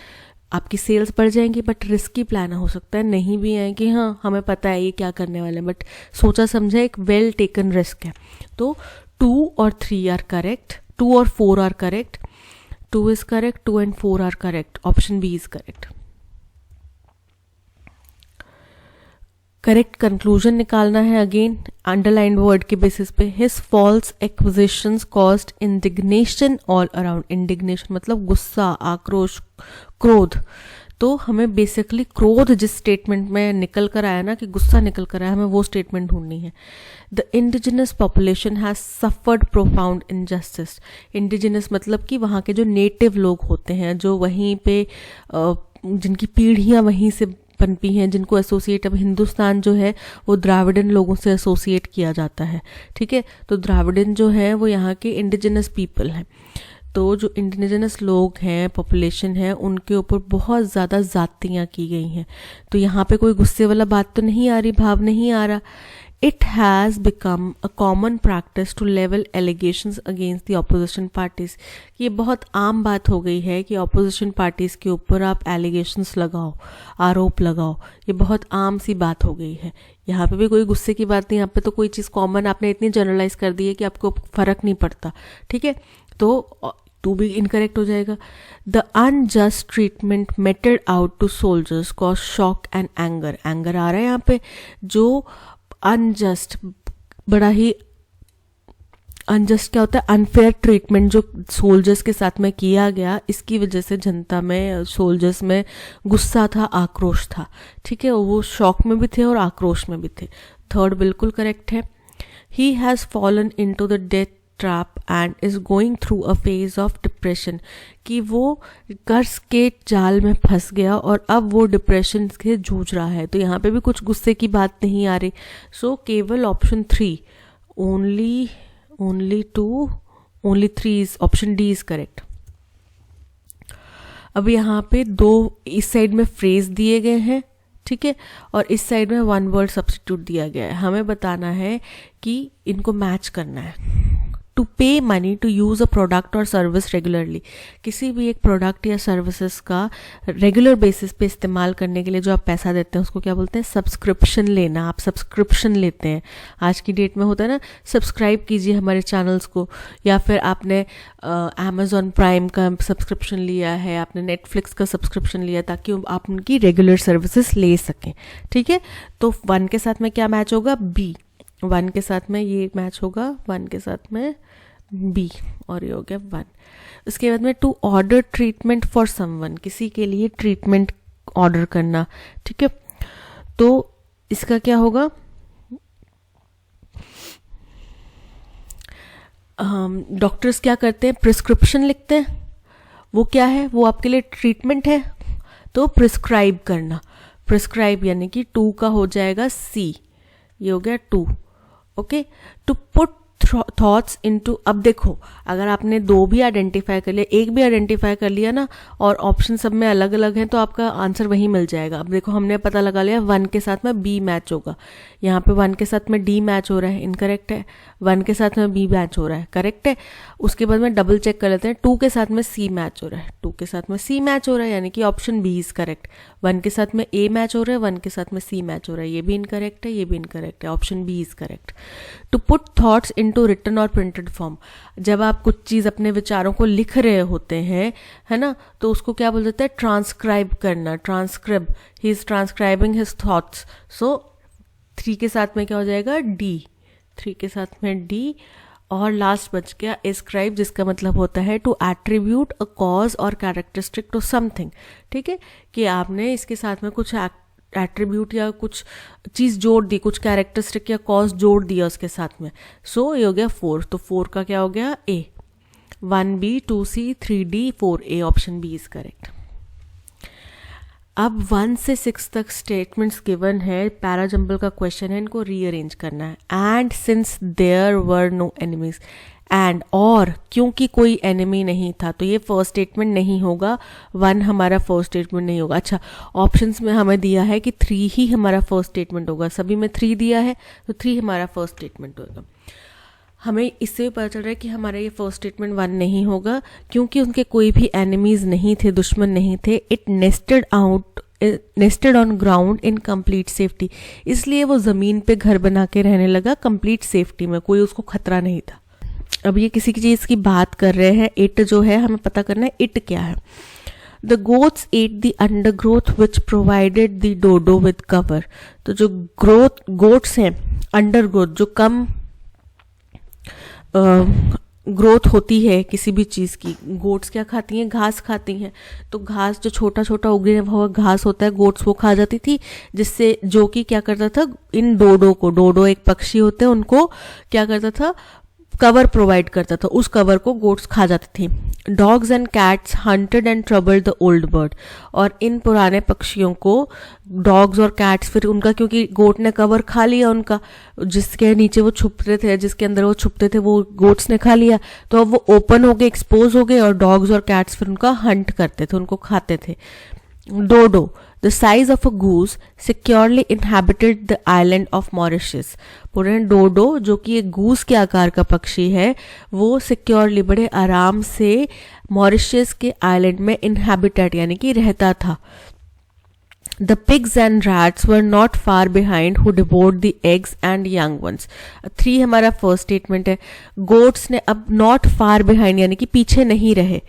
आपकी सेल्स बढ़ जाएंगी। बट रिस्की प्लान हो सकता है, नहीं भी है कि हाँ हमें पता है ये क्या करने वाले हैं, बट सोचा समझा एक वेल टेकन रिस्क है। तो 2 और 3 आर करेक्ट, 2 और 4 are correct, 2 is correct, 2 and 4 are correct, option B is correct. Correct conclusion निकालना है अगेन अंडरलाइंड वर्ड के बेसिस पे। His false acquisitions caused indignation all around. Indignation मतलब गुस्सा, आक्रोश, क्रोध। तो हमें बेसिकली क्रोध जिस स्टेटमेंट में निकल कर आया ना, कि गुस्सा निकल कर आया, हमें वो स्टेटमेंट ढूंढनी है। The indigenous population has suffered profound injustice. Indigenous मतलब कि वहाँ के जो नेटिव लोग होते हैं, जो वहीं पे जिनकी पीढ़ियाँ वहीं से पनपी हैं, जिनको एसोसिएट, अब हिंदुस्तान जो है वो द्राविडन लोगों से एसोसिएट किया जाता है, ठीक है। तो द्राविडन जो है वो यहाँ के इंडिजिनस पीपल हैं। तो जो इंडिजिनस लोग हैं, पॉपुलेशन है, उनके ऊपर बहुत ज़्यादा ज़ातियाँ की गई हैं। तो यहाँ पे कोई गुस्से वाला बात तो नहीं आ रही, भाव नहीं आ रहा। It has become a common practice to level allegations against the opposition parties. ये बहुत आम बात हो गई है कि opposition parties के ऊपर आप allegations लगाओ, आरोप लगाओ, ये बहुत आम सी बात हो गई है। यहाँ पे भी कोई गुस्से की बात नहीं, यहाँ पे तो कोई चीज़ कॉमन आपने इतनी जनरलाइज कर दी है कि आपको फ़र्क नहीं पड़ता, ठीक है। तो टू भी इनकरेक्ट हो जाएगा। The unjust treatment meted out to soldiers cause shock and anger. Anger आ रहा है यहाँ पे। जो अनजस्ट, बड़ा ही अनजस्ट क्या होता है, अनफेयर ट्रीटमेंट जो सोल्जर्स के साथ में किया गया, इसकी वजह से जनता में, सोल्जर्स में गुस्सा था, आक्रोश था, ठीक है। वो शॉक में भी थे और आक्रोश में भी थे। थर्ड बिल्कुल करेक्ट है। He has fallen into the death trap and is going through a phase of depression. कि वो कर्ज के जाल में फंस गया और अब वो डिप्रेशन से जूझ रहा है। तो यहाँ पे भी कुछ गुस्से की बात नहीं आ रही। सो केवल option 3, only 2, only 3 is option D is correct. अब यहाँ पे 2 इस साइड में फ्रेज दिए गए हैं, ठीक है, और इस साइड में 1 वर्ड सब्स्टिट्यूट दिया गया है। हमें बताना है कि इनको मैच करना है। To to pay money to use a product और सर्विस रेगुलरली, किसी भी एक प्रोडक्ट या सर्विसेज का रेगुलर बेसिस पे इस्तेमाल करने के लिए जो आप पैसा देते हैं उसको क्या बोलते हैं? सब्सक्रिप्शन लेना। आप सब्सक्रिप्शन लेते हैं, आज की डेट में होता है ना, सब्सक्राइब कीजिए हमारे चैनल्स को, या फिर आपने अमेज़ॉन प्राइम का सब्सक्रिप्शन लिया है, आपने नेटफ्लिक्स का सब्सक्रिप्शन लिया ताकि आप उनकी रेगुलर सर्विसेज ले सकें। ठीक है, तो 1 के साथ में क्या मैच होगा? बी। 1 के साथ में ये मैच होगा, 1 के साथ में बी, और ये हो गया 1। उसके बाद में to order treatment for someone, किसी के लिए ट्रीटमेंट ऑर्डर करना। ठीक है, तो इसका क्या होगा? डॉक्टर्स क्या करते हैं? प्रिस्क्रिप्शन लिखते हैं। वो क्या है? वो आपके लिए ट्रीटमेंट है, तो प्रिस्क्राइब करना। प्रिस्क्राइब यानी कि 2 का हो जाएगा सी, ये हो गया 2। Okay, to put thoughts into, अब देखो अगर आपने 2 भी आइडेंटिफाई कर लिया, 1 भी आइडेंटिफाई कर लिया ना, और ऑप्शन सब में अलग अलग हैं, तो आपका आंसर वही मिल जाएगा। अब देखो हमने पता लगा लिया 1 के साथ में बी मैच होगा, यहाँ पे 1 के साथ में डी मैच हो रहा है, इनकरेक्ट है। 1 के साथ में बी मैच हो रहा है, करेक्ट है। उसके बाद में डबल चेक कर लेते हैं, 2 के साथ में सी मैच हो रहा है, 2 के साथ में सी मैच हो रहा है, यानी कि ऑप्शन बी इज करेक्ट। 1 के साथ में ए मैच हो रहा है, 1 के साथ में सी मैच हो रहा है, ये भी इनकरेक्ट है, ये भी इनकरेक्ट है, option B is correct. To put thoughts into written और प्रिंटेड फॉर्म, जब आप कुछ चीज़ अपने विचारों को लिख रहे होते हैं, है ना, तो उसको क्या बोल देते हैं? ट्रांसक्राइब करना, ट्रांसक्रिब, he is transcribing his thoughts. सो 3 के साथ में क्या हो जाएगा? डी। 3 के साथ में डी, और लास्ट बच गया एस्क्राइब, जिसका मतलब होता है टू एट्रीब्यूट अ कॉज और कैरेक्टरिस्टिक टू समथिंग। ठीक है, कि आपने इसके साथ में कुछ एट्रीब्यूट या कुछ चीज़ जोड़ दी, कुछ कैरेक्टरिस्टिक या कॉज जोड़ दिया उसके साथ में। सो ये हो गया 4, तो 4 का क्या हो गया? A. 1B, 2C, 3D, 4A, option B is correct. अब 1 से 6 तक स्टेटमेंट्स गिवन है, पैराजंबल का क्वेश्चन है, इनको रीअरेंज करना है। And since there were no enemies, and और क्योंकि कोई एनिमी नहीं था, तो ये फर्स्ट स्टेटमेंट नहीं होगा, 1 हमारा फर्स्ट स्टेटमेंट नहीं होगा। अच्छा, ऑप्शंस में हमें दिया है कि 3 ही हमारा फर्स्ट स्टेटमेंट होगा, सभी में 3 दिया है, तो 3 हमारा फर्स्ट स्टेटमेंट होगा। हमें इससे भी पता चल रहा है कि हमारा ये फर्स्ट स्टेटमेंट 1 नहीं होगा, क्योंकि उनके कोई भी एनिमीज नहीं थे, दुश्मन नहीं थे। It nested on ground in complete safety, इसलिए वो ज़मीन पे घर बना के रहने लगा कंप्लीट सेफ्टी में, कोई उसको खतरा नहीं था। अब ये किसी चीज़ की बात कर रहे हैं, इट जो है हमें पता करना है इट क्या है। The goats ate the undergrowth which provided the dodo with cover, तो जो गोट्स हैं अंडरग्रोथ, जो कम ग्रोथ होती है किसी भी चीज़ की, गोट्स क्या खाती हैं? घास खाती हैं। तो घास जो छोटा छोटा उगे हुआ घास होता है, गोट्स वो खा जाती थी, जिससे जो कि क्या करता था, इन डोडो को, डोडो एक पक्षी होते हैं, उनको क्या करता था? कवर प्रोवाइड करता था, उस कवर को गोट्स खा जाती थी। Dogs and cats hunted and troubled the old bird, और इन पुराने पक्षियों को डॉग्स और कैट्स, फिर उनका क्योंकि गोट ने कवर खा लिया उनका, जिसके नीचे वो छुपते थे, जिसके अंदर वो छुपते थे, वो गोट्स ने खा लिया, तो अब वो ओपन हो गए, एक्सपोज हो गए, और डॉग्स और कैट्स फिर उनका हंट करते थे, उनको खाते थे। डोडो, the size of a goose, securely inhabited the island of Mauritius. पूरे डोडो जो कि एक गूस के आकार का पक्षी है, वो सिक्योरली, बड़े आराम से मॉरिशस के आइलैंड में इनहैबिटेड यानी कि रहता था। The pigs and rats were not far behind who devoured the eggs and young ones. 3 हमारा फर्स्ट स्टेटमेंट है। गोट्स ने अब not far behind यानी कि पीछे नहीं रहे,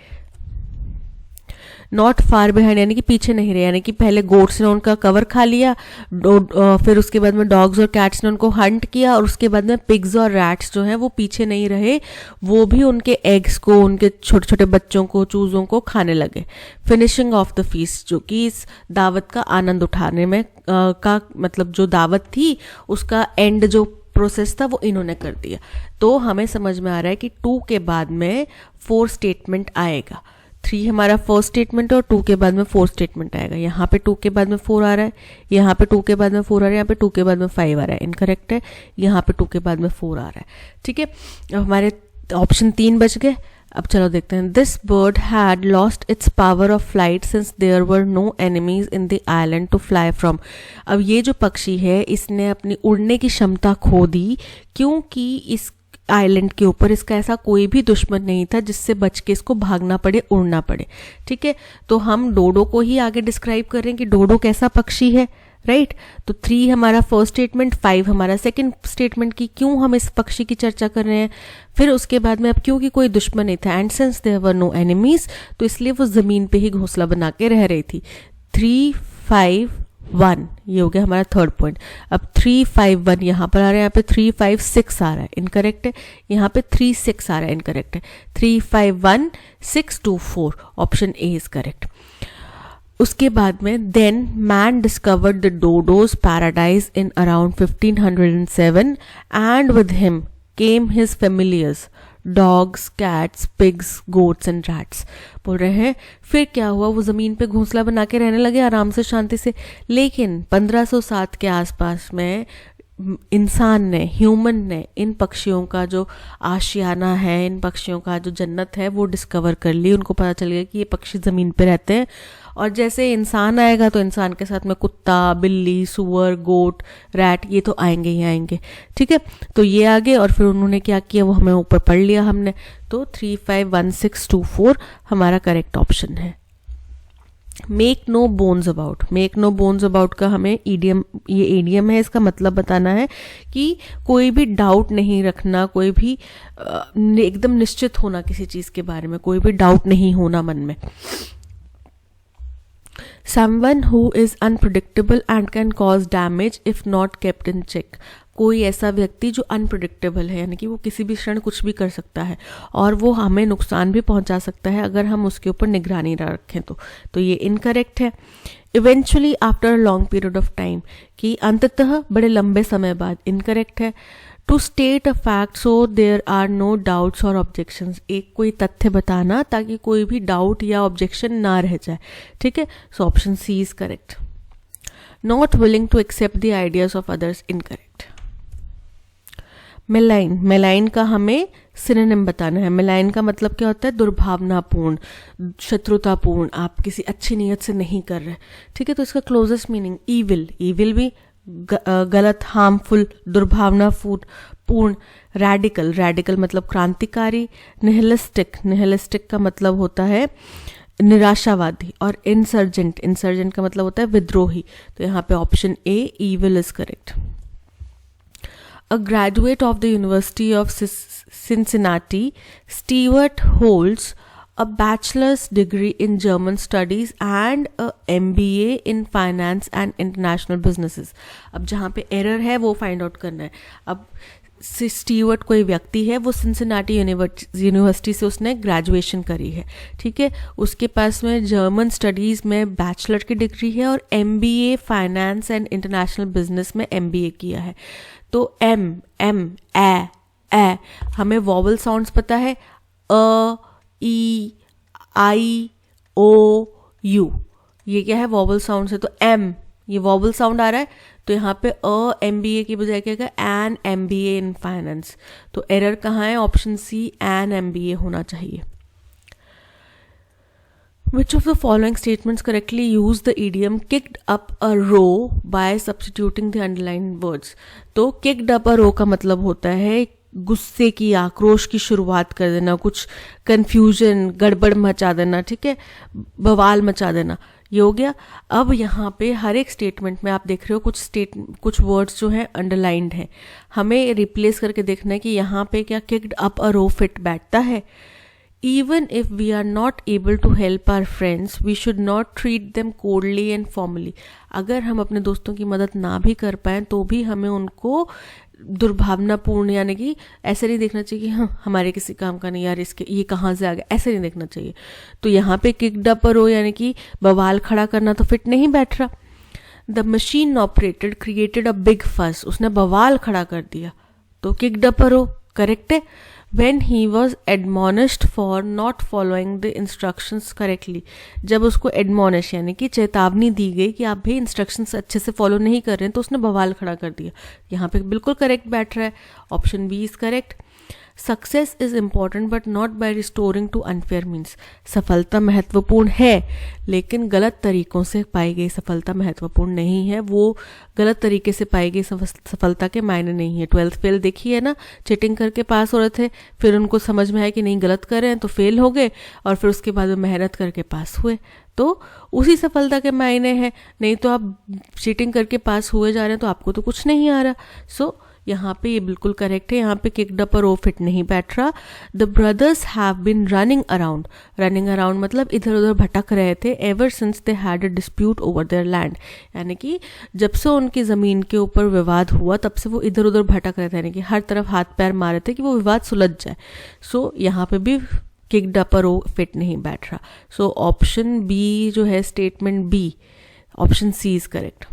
नॉट फार बिहाइंड यानी कि पीछे नहीं रहे, यानी कि पहले गोट्स ने उनका कवर खा लिया, फिर उसके बाद में डॉग्स और कैट्स ने उनको हंट किया, और उसके बाद में पिग्स और रैट्स जो हैं वो पीछे नहीं रहे, वो भी उनके एग्स को, उनके छोटे छोटे बच्चों को, चूज़ों को खाने लगे। फिनिशिंग ऑफ द फीस्ट, जो कि इस दावत का आनंद उठाने में का मतलब जो दावत थी उसका एंड जो प्रोसेस था वो इन्होंने कर दिया। तो हमें समझ में आ रहा है कि 2 के बाद में 4 स्टेटमेंट आएगा। 3 हमारा फर्स्ट स्टेटमेंट है और 2 के बाद में 4 स्टेटमेंट आएगा। यहाँ पे 2 के बाद में 4 आ रहा है, यहाँ पे 2 के बाद में 4 आ रहा है, यहाँ पे 2 के बाद में 5 आ रहा है, इनकरेक्ट है। यहाँ पे 2 के बाद में 4 आ रहा है, ठीक है। अब हमारे ऑप्शन 3 बच गए। अब चलो देखते हैं। This bird had lost its power of flight since there were no enemies in the island to fly from. अब ये जो पक्षी है इसने अपनी उड़ने की क्षमता खो दी, क्योंकि इस आइलैंड के ऊपर इसका ऐसा कोई भी दुश्मन नहीं था जिससे बच के इसको भागना पड़े, उड़ना पड़े। ठीक है, तो हम डोडो को ही आगे डिस्क्राइब कर रहे हैं कि डोडो कैसा पक्षी है, राइट। तो 3 हमारा फर्स्ट स्टेटमेंट, 5 हमारा सेकंड स्टेटमेंट की क्यों हम इस पक्षी की चर्चा कर रहे हैं। फिर उसके बाद में अब क्योंकि कोई दुश्मन नहीं था, and since there were no enemies, तो इसलिए वो जमीन पे ही घोंसला बना के रह रही थी। 3, 5, 1 ये हो गया हमारा थर्ड पॉइंट। अब 3, 5, 1 यहाँ पर आ रहा है, यहाँ पे 3, 5, 6 आ रहा है, इनकरेक्ट है। यहाँ पे 3, 6 आ रहा है, इनकरेक्ट है। 3, 5, 1, 6, 2, 4 ऑप्शन ए इज करेक्ट। उसके बाद में then man discovered the dodo's paradise in around 1507 and with him came his familiars dogs, cats, pigs, goats and rats. बोल रहे हैं फिर क्या हुआ, वो जमीन पे घोंसला बना के रहने लगे आराम से, शांति से। लेकिन 1507 के आसपास में इंसान ने, ह्यूमन ने इन पक्षियों का जो आशियाना है, इन पक्षियों का जो जन्नत है वो डिस्कवर कर ली। उनको पता चल गया कि ये पक्षी ज़मीन पे रहते हैं, और जैसे इंसान आएगा तो इंसान के साथ में कुत्ता, बिल्ली, सुअर, गोट, रैट ये तो आएंगे ही आएंगे। ठीक है, तो ये आगे, और फिर उन्होंने क्या किया वो हमें ऊपर पढ़ लिया हमने। तो 3, 5, 1, 6, 2, 4 हमारा करेक्ट ऑप्शन है। Make no bones about, make no bones about का हमें ईडियम, ये ईडियम है, इसका मतलब बताना है कि कोई भी डाउट नहीं रखना, कोई भी एकदम निश्चित होना किसी चीज के बारे में, कोई भी डाउट नहीं होना मन में। Someone who is unpredictable and can cause damage if not kept in check. कोई ऐसा व्यक्ति जो अनप्रिडिक्टेबल है, यानी कि वो किसी भी क्षण कुछ भी कर सकता है और वो हमें नुकसान भी पहुंचा सकता है अगर हम उसके ऊपर निगरानी ना रखें तो ये इनकरेक्ट है। Eventually after long period of time, कि अंततः बड़े लंबे समय बाद, इनकरेक्ट है। To state a fact so there are no doubts और ऑब्जेक्शंस, एक कोई तथ्य बताना ताकि कोई भी डाउट या ऑब्जेक्शन ना रह जाए। ठीक है, so option C is correct. Not willing to accept the ideas of others, incorrect. Malign, malign का हमें सिनोनिम बताना है। मेलाइन का मतलब क्या होता है, दुर्भावनापूर्ण, शत्रुतापूर्ण, आप किसी अच्छी नीयत से नहीं कर रहे। ठीक है, तो इसका क्लोजेस्ट मीनिंग ईविल, ईविल भी गलत, हार्मफुल, दुर्भावनापूर्ण। रैडिकल, रैडिकल मतलब क्रांतिकारी। निहिलिस्टिक, निहिलिस्टिक का मतलब होता है निराशावादी। और इंसर्जेंट, इंसर्जेंट का मतलब होता है विद्रोही। तो यहाँ पे option A evil is correct. A graduate of the University of Cincinnati, Stewart holds a bachelor's degree in German studies and a MBA in finance and international businesses. अब जहाँ पे एरर है वो फाइंड आउट करना है। अब Stewart कोई व्यक्ति है, वो सिंसिनाटी यूनिवर्सिटी से उसने ग्रेजुएशन करी है। ठीक है, उसके पास में जर्मन स्टडीज़ में बैचलर की डिग्री है और MBA finance and international business में MBA किया है। तो एम, ए, हमें वॉवल साउंड्स पता है, अ, ई, आई, ओ, यू, ये क्या है वॉवल साउंड है। तो एम, ये वॉवल साउंड आ रहा है, तो यहाँ पे MBA की बजाय क्या है, एन MBA इन फाइनेंस। तो एरर कहाँ है, ऑप्शन सी, एन MBA होना चाहिए। Which of the following statements correctly use the idiom kicked up a row by substituting the underlined words? तो kicked up a row का मतलब होता है गुस्से की, आक्रोश की शुरुआत कर देना, कुछ कंफ्यूजन, गड़बड़ मचा देना। ठीक है, बवाल मचा देना, ये हो गया। अब यहाँ पे हर एक स्टेटमेंट में आप देख रहे हो कुछ वर्ड्स जो हैं अंडरलाइंड हैं, हमें रिप्लेस करके देखना है कि यहाँ पे क्या kicked up a row fit बैठता है। Even if we are not able to help our friends, we should not treat them coldly and formally. अगर हम अपने दोस्तों की मदद ना भी कर पाएं तो भी हमें उनको दुर्भावनापूर्ण, यानी कि ऐसे नहीं देखना चाहिए कि हाँ हमारे किसी काम का नहीं यार, इसके ये कहाँ से आ गया, ऐसे नहीं देखना चाहिए। तो यहाँ पे किक्ड अप हो, यानी कि बवाल खड़ा करना तो फिट नहीं बैठ रहा। The machine operated created a big फस, उसने बवाल खड़ा कर दिया, तो किक्ड अप हो करेक्ट है। When he was admonished for not following the instructions correctly, जब उसको admonish यानी कि चेतावनी दी गई कि आप भी इंस्ट्रक्शंस अच्छे से फॉलो नहीं कर रहे हैं, तो उसने बवाल खड़ा कर दिया। यहाँ पे बिल्कुल करेक्ट बैठ रहा है, option B is correct. Success is important but not by restoring to unfair means. सफलता महत्वपूर्ण है लेकिन गलत तरीकों से पाई गई सफलता महत्वपूर्ण नहीं है, वो गलत तरीके से पाई गई सफलता के मायने नहीं है। 12th फेल देखी है ना, चीटिंग करके पास हो रहे थे, फिर उनको समझ में आया कि नहीं गलत कर रहे हैं तो फेल हो गए, और फिर उसके बाद वो मेहनत करके पास हुए, तो उसी सफलता के मायने हैं। नहीं तो आप चीटिंग करके पास हुए जा रहे हैं तो आपको तो कुछ नहीं आ रहा। सो यहाँ पे ये बिल्कुल करेक्ट है, यहाँ पे किक्ड अप और ओ फिट नहीं बैठ रहा। The brothers have been running around, running around मतलब इधर उधर भटक रहे थे, ever since they had a dispute over there land, यानी कि जब से उनकी ज़मीन के ऊपर विवाद हुआ तब से वो इधर उधर भटक रहे थे, यानी कि हर तरफ हाथ पैर मारे थे कि वो विवाद सुलझ जाए। सो यहाँ पे भी किक्ड अप और ओ फिट नहीं बैठ रहा। सो ऑप्शन बी जो है, statement B, option C is correct.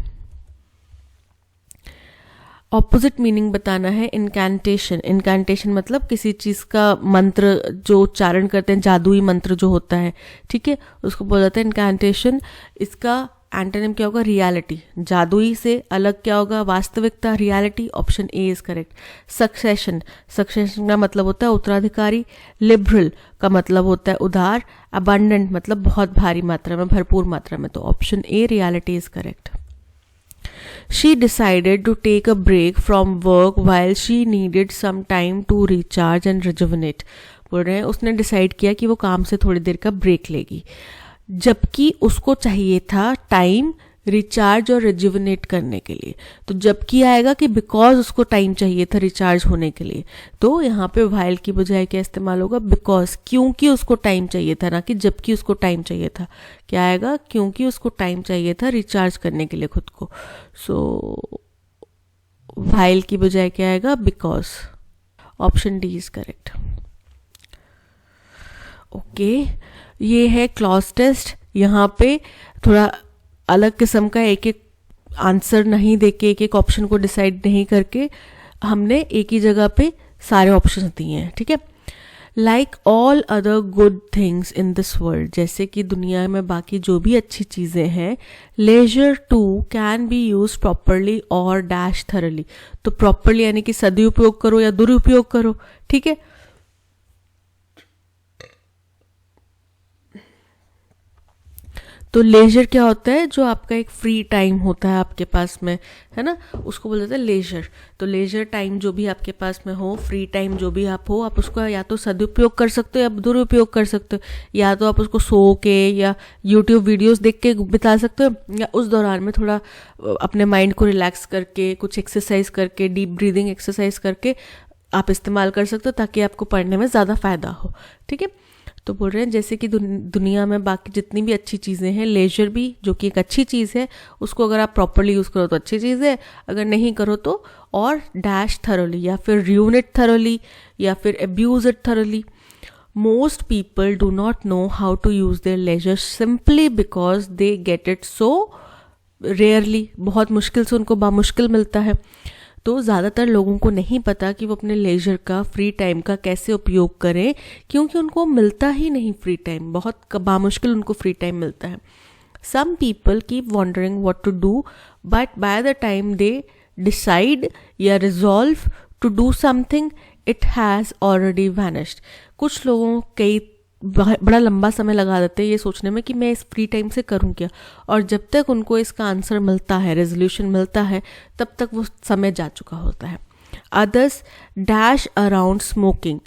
Opposite meaning बताना है इनकैंटेशन। इनकैंटेशन मतलब किसी चीज़ का मंत्र जो उच्चारण करते हैं, जादुई मंत्र जो होता है, ठीक है, उसको बोला जाता है इनकैंटेशन। इसका एंटोनिम क्या होगा? रियलिटी। जादुई से अलग क्या होगा? वास्तविकता, reality. Option A is correct. Succession, succession का मतलब होता है उत्तराधिकारी। लिबरल का मतलब होता है उदार। अबंडेंट मतलब बहुत भारी मात्रा में, भरपूर मात्रा में। तो option a reality is correct. She decided to take a break from work while she needed some time to recharge and rejuvenate. बोल रहे हैं उसने डिसाइड किया कि वो काम से थोड़ी देर का ब्रेक लेगी, जबकि उसको चाहिए था टाइम रिचार्ज और रिजुविनेट करने के लिए। तो जबकि आएगा कि बिकॉज उसको टाइम चाहिए था रिचार्ज होने के लिए, तो यहाँ पे व्हाइल की बजाय क्या इस्तेमाल होगा? बिकॉज, क्योंकि उसको टाइम चाहिए था, ना कि जबकि उसको टाइम चाहिए था। क्या आएगा? क्योंकि उसको टाइम चाहिए था रिचार्ज करने के लिए खुद को। सो व्हाइल की बजाय क्या आएगा? Because. Option D is correct. Okay, ये है क्लॉज टेस्ट। यहाँ पे थोड़ा अलग किस्म का एक एक आंसर नहीं देके, एक एक ऑप्शन को डिसाइड नहीं करके हमने एक ही जगह पे सारे ऑप्शन दिए हैं, ठीक है। Like all other good things in this world, जैसे कि दुनिया में बाकी जो भी अच्छी चीज़ें हैं, leisure to can be use properly और डैश थरली। तो प्रॉपरली यानी कि सदुपयोग करो या दुरुपयोग करो, ठीक है। तो लेजर क्या होता है? जो आपका एक फ्री टाइम होता है आपके पास में, है ना, उसको बोला जाता है लेजर। तो लेजर टाइम जो भी आपके पास में हो, फ्री टाइम जो भी आप हो, आप उसको या तो सदुपयोग कर सकते हो या दुरुपयोग कर सकते हो। या तो आप उसको सो के या यूट्यूब वीडियोस देख के बिता सकते हो, या उस दौरान में थोड़ा अपने माइंड को रिलैक्स करके, कुछ एक्सरसाइज करके, डीप ब्रीदिंग एक्सरसाइज करके आप इस्तेमाल कर सकते हो, ताकि आपको पढ़ने में ज़्यादा फायदा हो, ठीक है। तो बोल रहे हैं जैसे कि दुनिया में बाकी जितनी भी अच्छी चीज़ें हैं, लेजर भी जो कि एक अच्छी चीज़ है, उसको अगर आप प्रॉपरली यूज़ करो तो अच्छी चीज़ है, अगर नहीं करो तो और डैश थरोली या फिर र्यून इट थरोली या फिर abuse it thoroughly. Most people do not know how to use their leisure simply because they get it so rarely, बहुत मुश्किल से उनको बामुश्किल मिलता है। तो ज़्यादातर लोगों को नहीं पता कि वो अपने लेजर का, फ्री टाइम का कैसे उपयोग करें, क्योंकि उनको मिलता ही नहीं फ्री टाइम, बहुत बामुश्किल उनको फ्री टाइम मिलता है। Some people keep wondering what to do, but by the time they decide या resolve to do something, it has already vanished. कुछ लोगों कई बड़ा लंबा समय लगा देते हैं ये सोचने में कि मैं इस फ्री टाइम से करूं क्या, और जब तक उनको इसका आंसर मिलता है, रेजोल्यूशन मिलता है, तब तक वो समय जा चुका होता है। Others dash around smoking,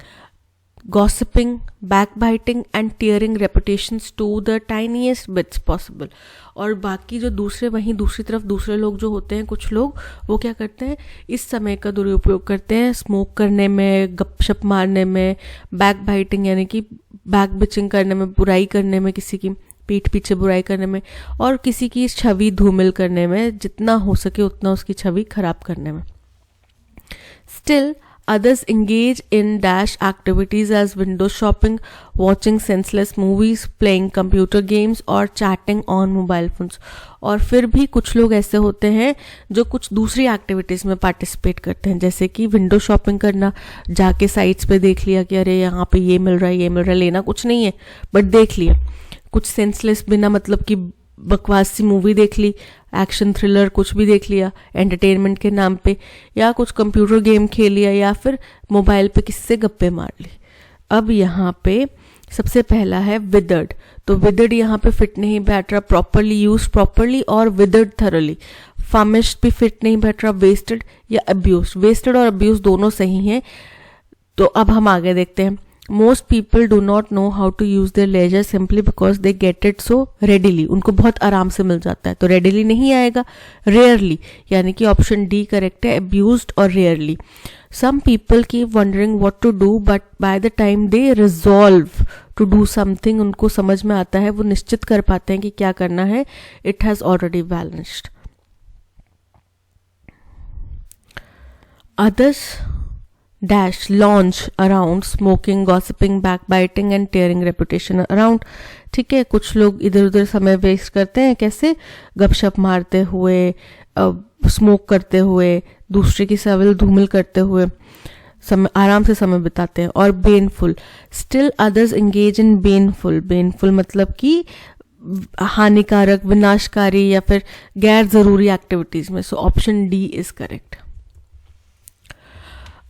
gossiping, backbiting and tearing reputations to the tiniest bits possible. और बाकी जो दूसरे, वहीं दूसरी तरफ दूसरे लोग जो होते हैं, कुछ लोग वो क्या करते हैं, इस समय का दुरुपयोग करते हैं स्मोक करने में, गपशप मारने में, बैक बाइटिंग यानी कि बैक बिचिंग करने में, बुराई करने में, किसी की पीठ पीछे बुराई करने में, और किसी की छवि धूमिल करने में, जितना हो सके उतना उसकी छवि खराब करने में। Still others engage in dash activities as window shopping, watching senseless movies, playing computer games और chatting on mobile phones। और फिर भी कुछ लोग ऐसे होते हैं जो कुछ दूसरी एक्टिविटीज़ में पार्टिसिपेट करते हैं, जैसे कि विंडो शॉपिंग करना, जाके साइट्स पे देख लिया कि अरे यहाँ पे ये मिल रहा है, ये मिल रहा है, लेना कुछ नहीं है बट देख लिया। कुछ सेंसलेस, बिना मतलब की बकवास सी मूवी देख ली, एक्शन थ्रिलर कुछ भी देख लिया एंटरटेनमेंट के नाम पे, या कुछ कंप्यूटर गेम खेल लिया, या फिर मोबाइल पे किसी से गप्पे मार ली। अब यहाँ पे सबसे पहला है विदर्ड, तो विदर्ड यहाँ पे फिट नहीं बैठ रहा, प्रॉपरली यूज प्रॉपरली और विदर्ड थरोली। फामिश्ड भी फिट नहीं बैठ रहा, वेस्टेड या अब्यूज, वेस्टेड और अब्यूज दोनों सही हैं। तो अब हम आगे देखते हैं। Most people do not know how to use their leisure simply because they get it so readily, उनको बहुत आराम से मिल जाता है, तो रेडिली नहीं आएगा, रेयरली, यानी कि ऑप्शन डी करेक्ट है, अब्यूज्ड और rarely. Some people keep wondering what to do but by the time they resolve to do something, उनको समझ में आता है, वो निश्चित कर पाते हैं कि क्या करना है, it has already vanished. Others dash launch around smoking, gossiping, backbiting and tearing reputation around। ठीक है, कुछ लोग इधर उधर समय वेस्ट करते हैं, कैसे, गपशप मारते हुए, स्मोक करते हुए, दूसरे की सविल धूमिल करते हुए समय आराम से समय बिताते हैं। और बेनफुल, स्टिल अदर्स एंगेज इन बेनफुल, बेनफुल मतलब कि हानिकारक, विनाशकारी या फिर गैर जरूरी एक्टिविटीज में। So option D is correct.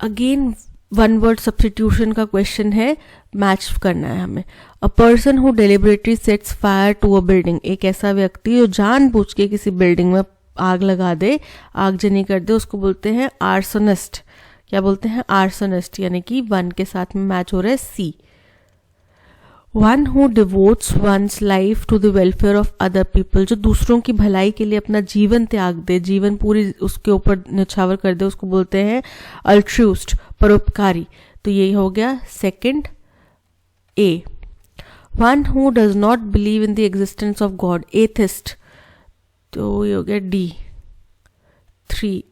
Again one word substitution का क्वेश्चन है, मैच करना है हमें। A person who deliberately sets fire to a building, एक ऐसा व्यक्ति जो जानबूझ के किसी बिल्डिंग में आग लगा दे, आगजनी कर दे, उसको बोलते हैं आर्सोनिस्ट। क्या बोलते हैं, आर्सोनिस्ट, यानी कि वन के साथ में मैच हो रहा है C. One who devotes one's life to the welfare of other people, जो दूसरों की भलाई के लिए अपना जीवन त्याग दे, जीवन पूरी उसके ऊपर न्यौछावर कर दे, उसको बोलते हैं अल्ट्रूइस्ट, परोपकारी। तो यही हो गया second A. One who does not believe in the existence of God, atheist, तो ये हो गया D, three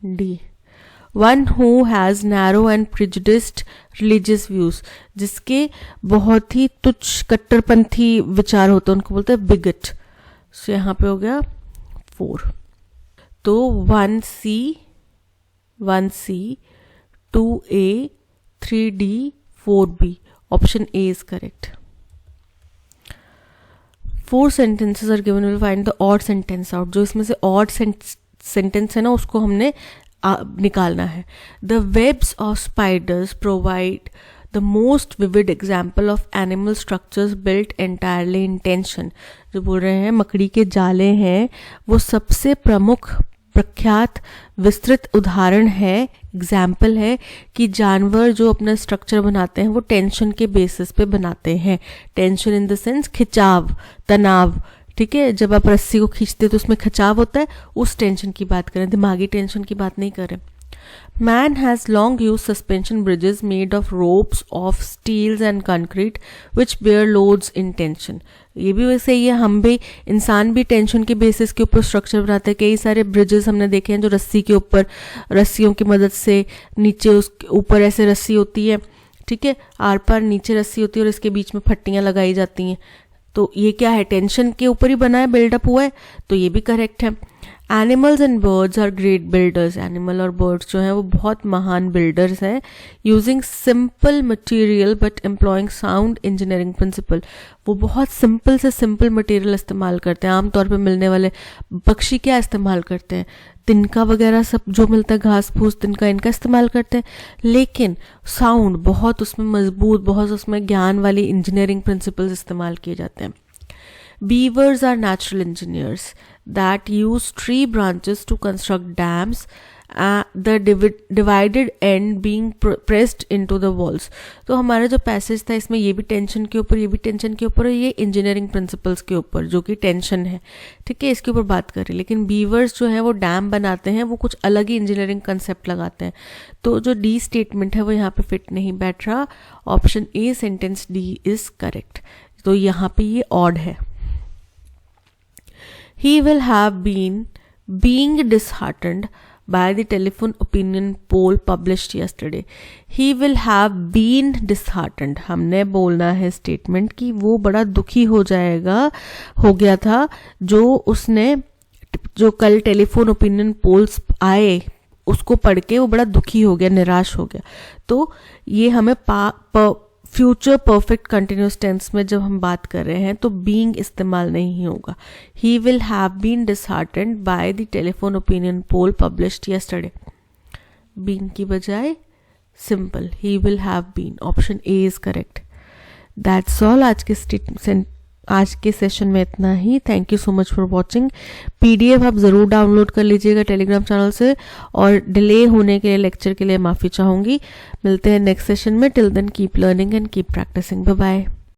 D. One who has narrow and prejudiced religious views, जिसके बहुत ही तुच्छ कट्टरपंथी विचार होते हैं, उनको बोलते हैं बिगट। सो यहाँ पे हो गया 4। तो 1C, 2A, 3D, 4B, option A is correct. 4 sentences are given, we'll find the odd sentence out। जो इसमें से odd sentence है ना, उसको हमने निकालना है। The webs of spiders provide the most vivid example of animal structures built entirely in tension। जो बोल रहे हैं मकड़ी के जाले हैं, वो सबसे प्रमुख प्रख्यात विस्तृत उदाहरण है, एग्जाम्पल है कि जानवर जो अपना स्ट्रक्चर बनाते हैं वो टेंशन के बेसिस पे बनाते हैं। टेंशन इन द सेंस खिंचाव, तनाव। ठीक है, जब आप रस्सी को खींचते तो उसमें खिंचाव होता है, उस टेंशन की बात करें, दिमागी टेंशन की बात नहीं करें। Man has long used suspension bridges made of ropes of steels and concrete which bear loads in tension। ये भी वैसे ही है, हम भी इंसान भी टेंशन के बेसिस के ऊपर स्ट्रक्चर बनाते हैं। कई सारे ब्रिजेस हमने देखे हैं जो रस्सी के ऊपर, रस्सियों की मदद से नीचे उसके ऊपर ऐसे रस्सी होती है, ठीक है, आर पार नीचे रस्सी होती है और इसके बीच में फट्टियां लगाई जाती हैं। तो ये क्या है, टेंशन के ऊपर ही बना है, बिल्डअप हुआ है, तो ये भी करेक्ट है। Animals and birds are great builders, animal और बर्ड्स जो हैं वो बहुत महान बिल्डर्स हैं। Using simple material but employing sound engineering principle, वो बहुत सिंपल से सिंपल मटेरियल इस्तेमाल करते हैं। आमतौर पे मिलने वाले पक्षी क्या इस्तेमाल करते हैं, तिनका वगैरह सब जो मिलता है, घास फूस, तिनका, इनका इस्तेमाल करते हैं, लेकिन साउंड बहुत उसमें मजबूत, बहुत उसमें ज्ञान वाली इंजीनियरिंग प्रिंसिपल्स इस्तेमाल किए जाते हैं। Beavers are natural engineers that use tree branches to construct dams, the divided end being pressed into the walls। तो हमारा जो पैसेज था इसमें ये भी टेंशन के ऊपर, ये भी टेंशन के ऊपर, ये इंजीनियरिंग प्रिंसिपल्स के ऊपर जो कि टेंशन है, ठीक है, इसके ऊपर बात कर रही है। लेकिन बीवर्स जो है वो डैम बनाते हैं, वो कुछ अलग ही इंजीनियरिंग कंसेप्ट लगाते हैं। तो जो डी स्टेटमेंट है वो यहाँ पे फिट नहीं बैठ रहा, option a sentence D is correct. तो यहाँ पे ये ऑड है। He will have been being disheartened by the telephone opinion poll published yesterday। He will have been disheartened, हमने बोलना है स्टेटमेंट कि वो बड़ा दुखी हो जाएगा, हो गया था, जो उसने जो कल टेलीफोन ओपिनियन पोल्स आए उसको पढ़ के वो बड़ा दुखी हो गया, निराश हो गया। तो ये हमें फ्यूचर परफेक्ट कंटिन्यूस टेंस में जब हम बात कर रहे हैं तो बीइंग इस्तेमाल नहीं होगा. He will have been disheartened by the telephone opinion poll published yesterday. Being की बजाय simple he will have been. Option A is correct. That's all. आज के सेशन में इतना ही. Thank you so much for watching. PDF आप ज़रूर download कर लीजिएगा टेलीग्राम चैनल से, और डिले होने के लिए लेक्चर के लिए माफ़ी चाहूँगी. मिलते हैं नेक्स्ट सेशन में. Till then keep learning and keep practicing. Bye bye.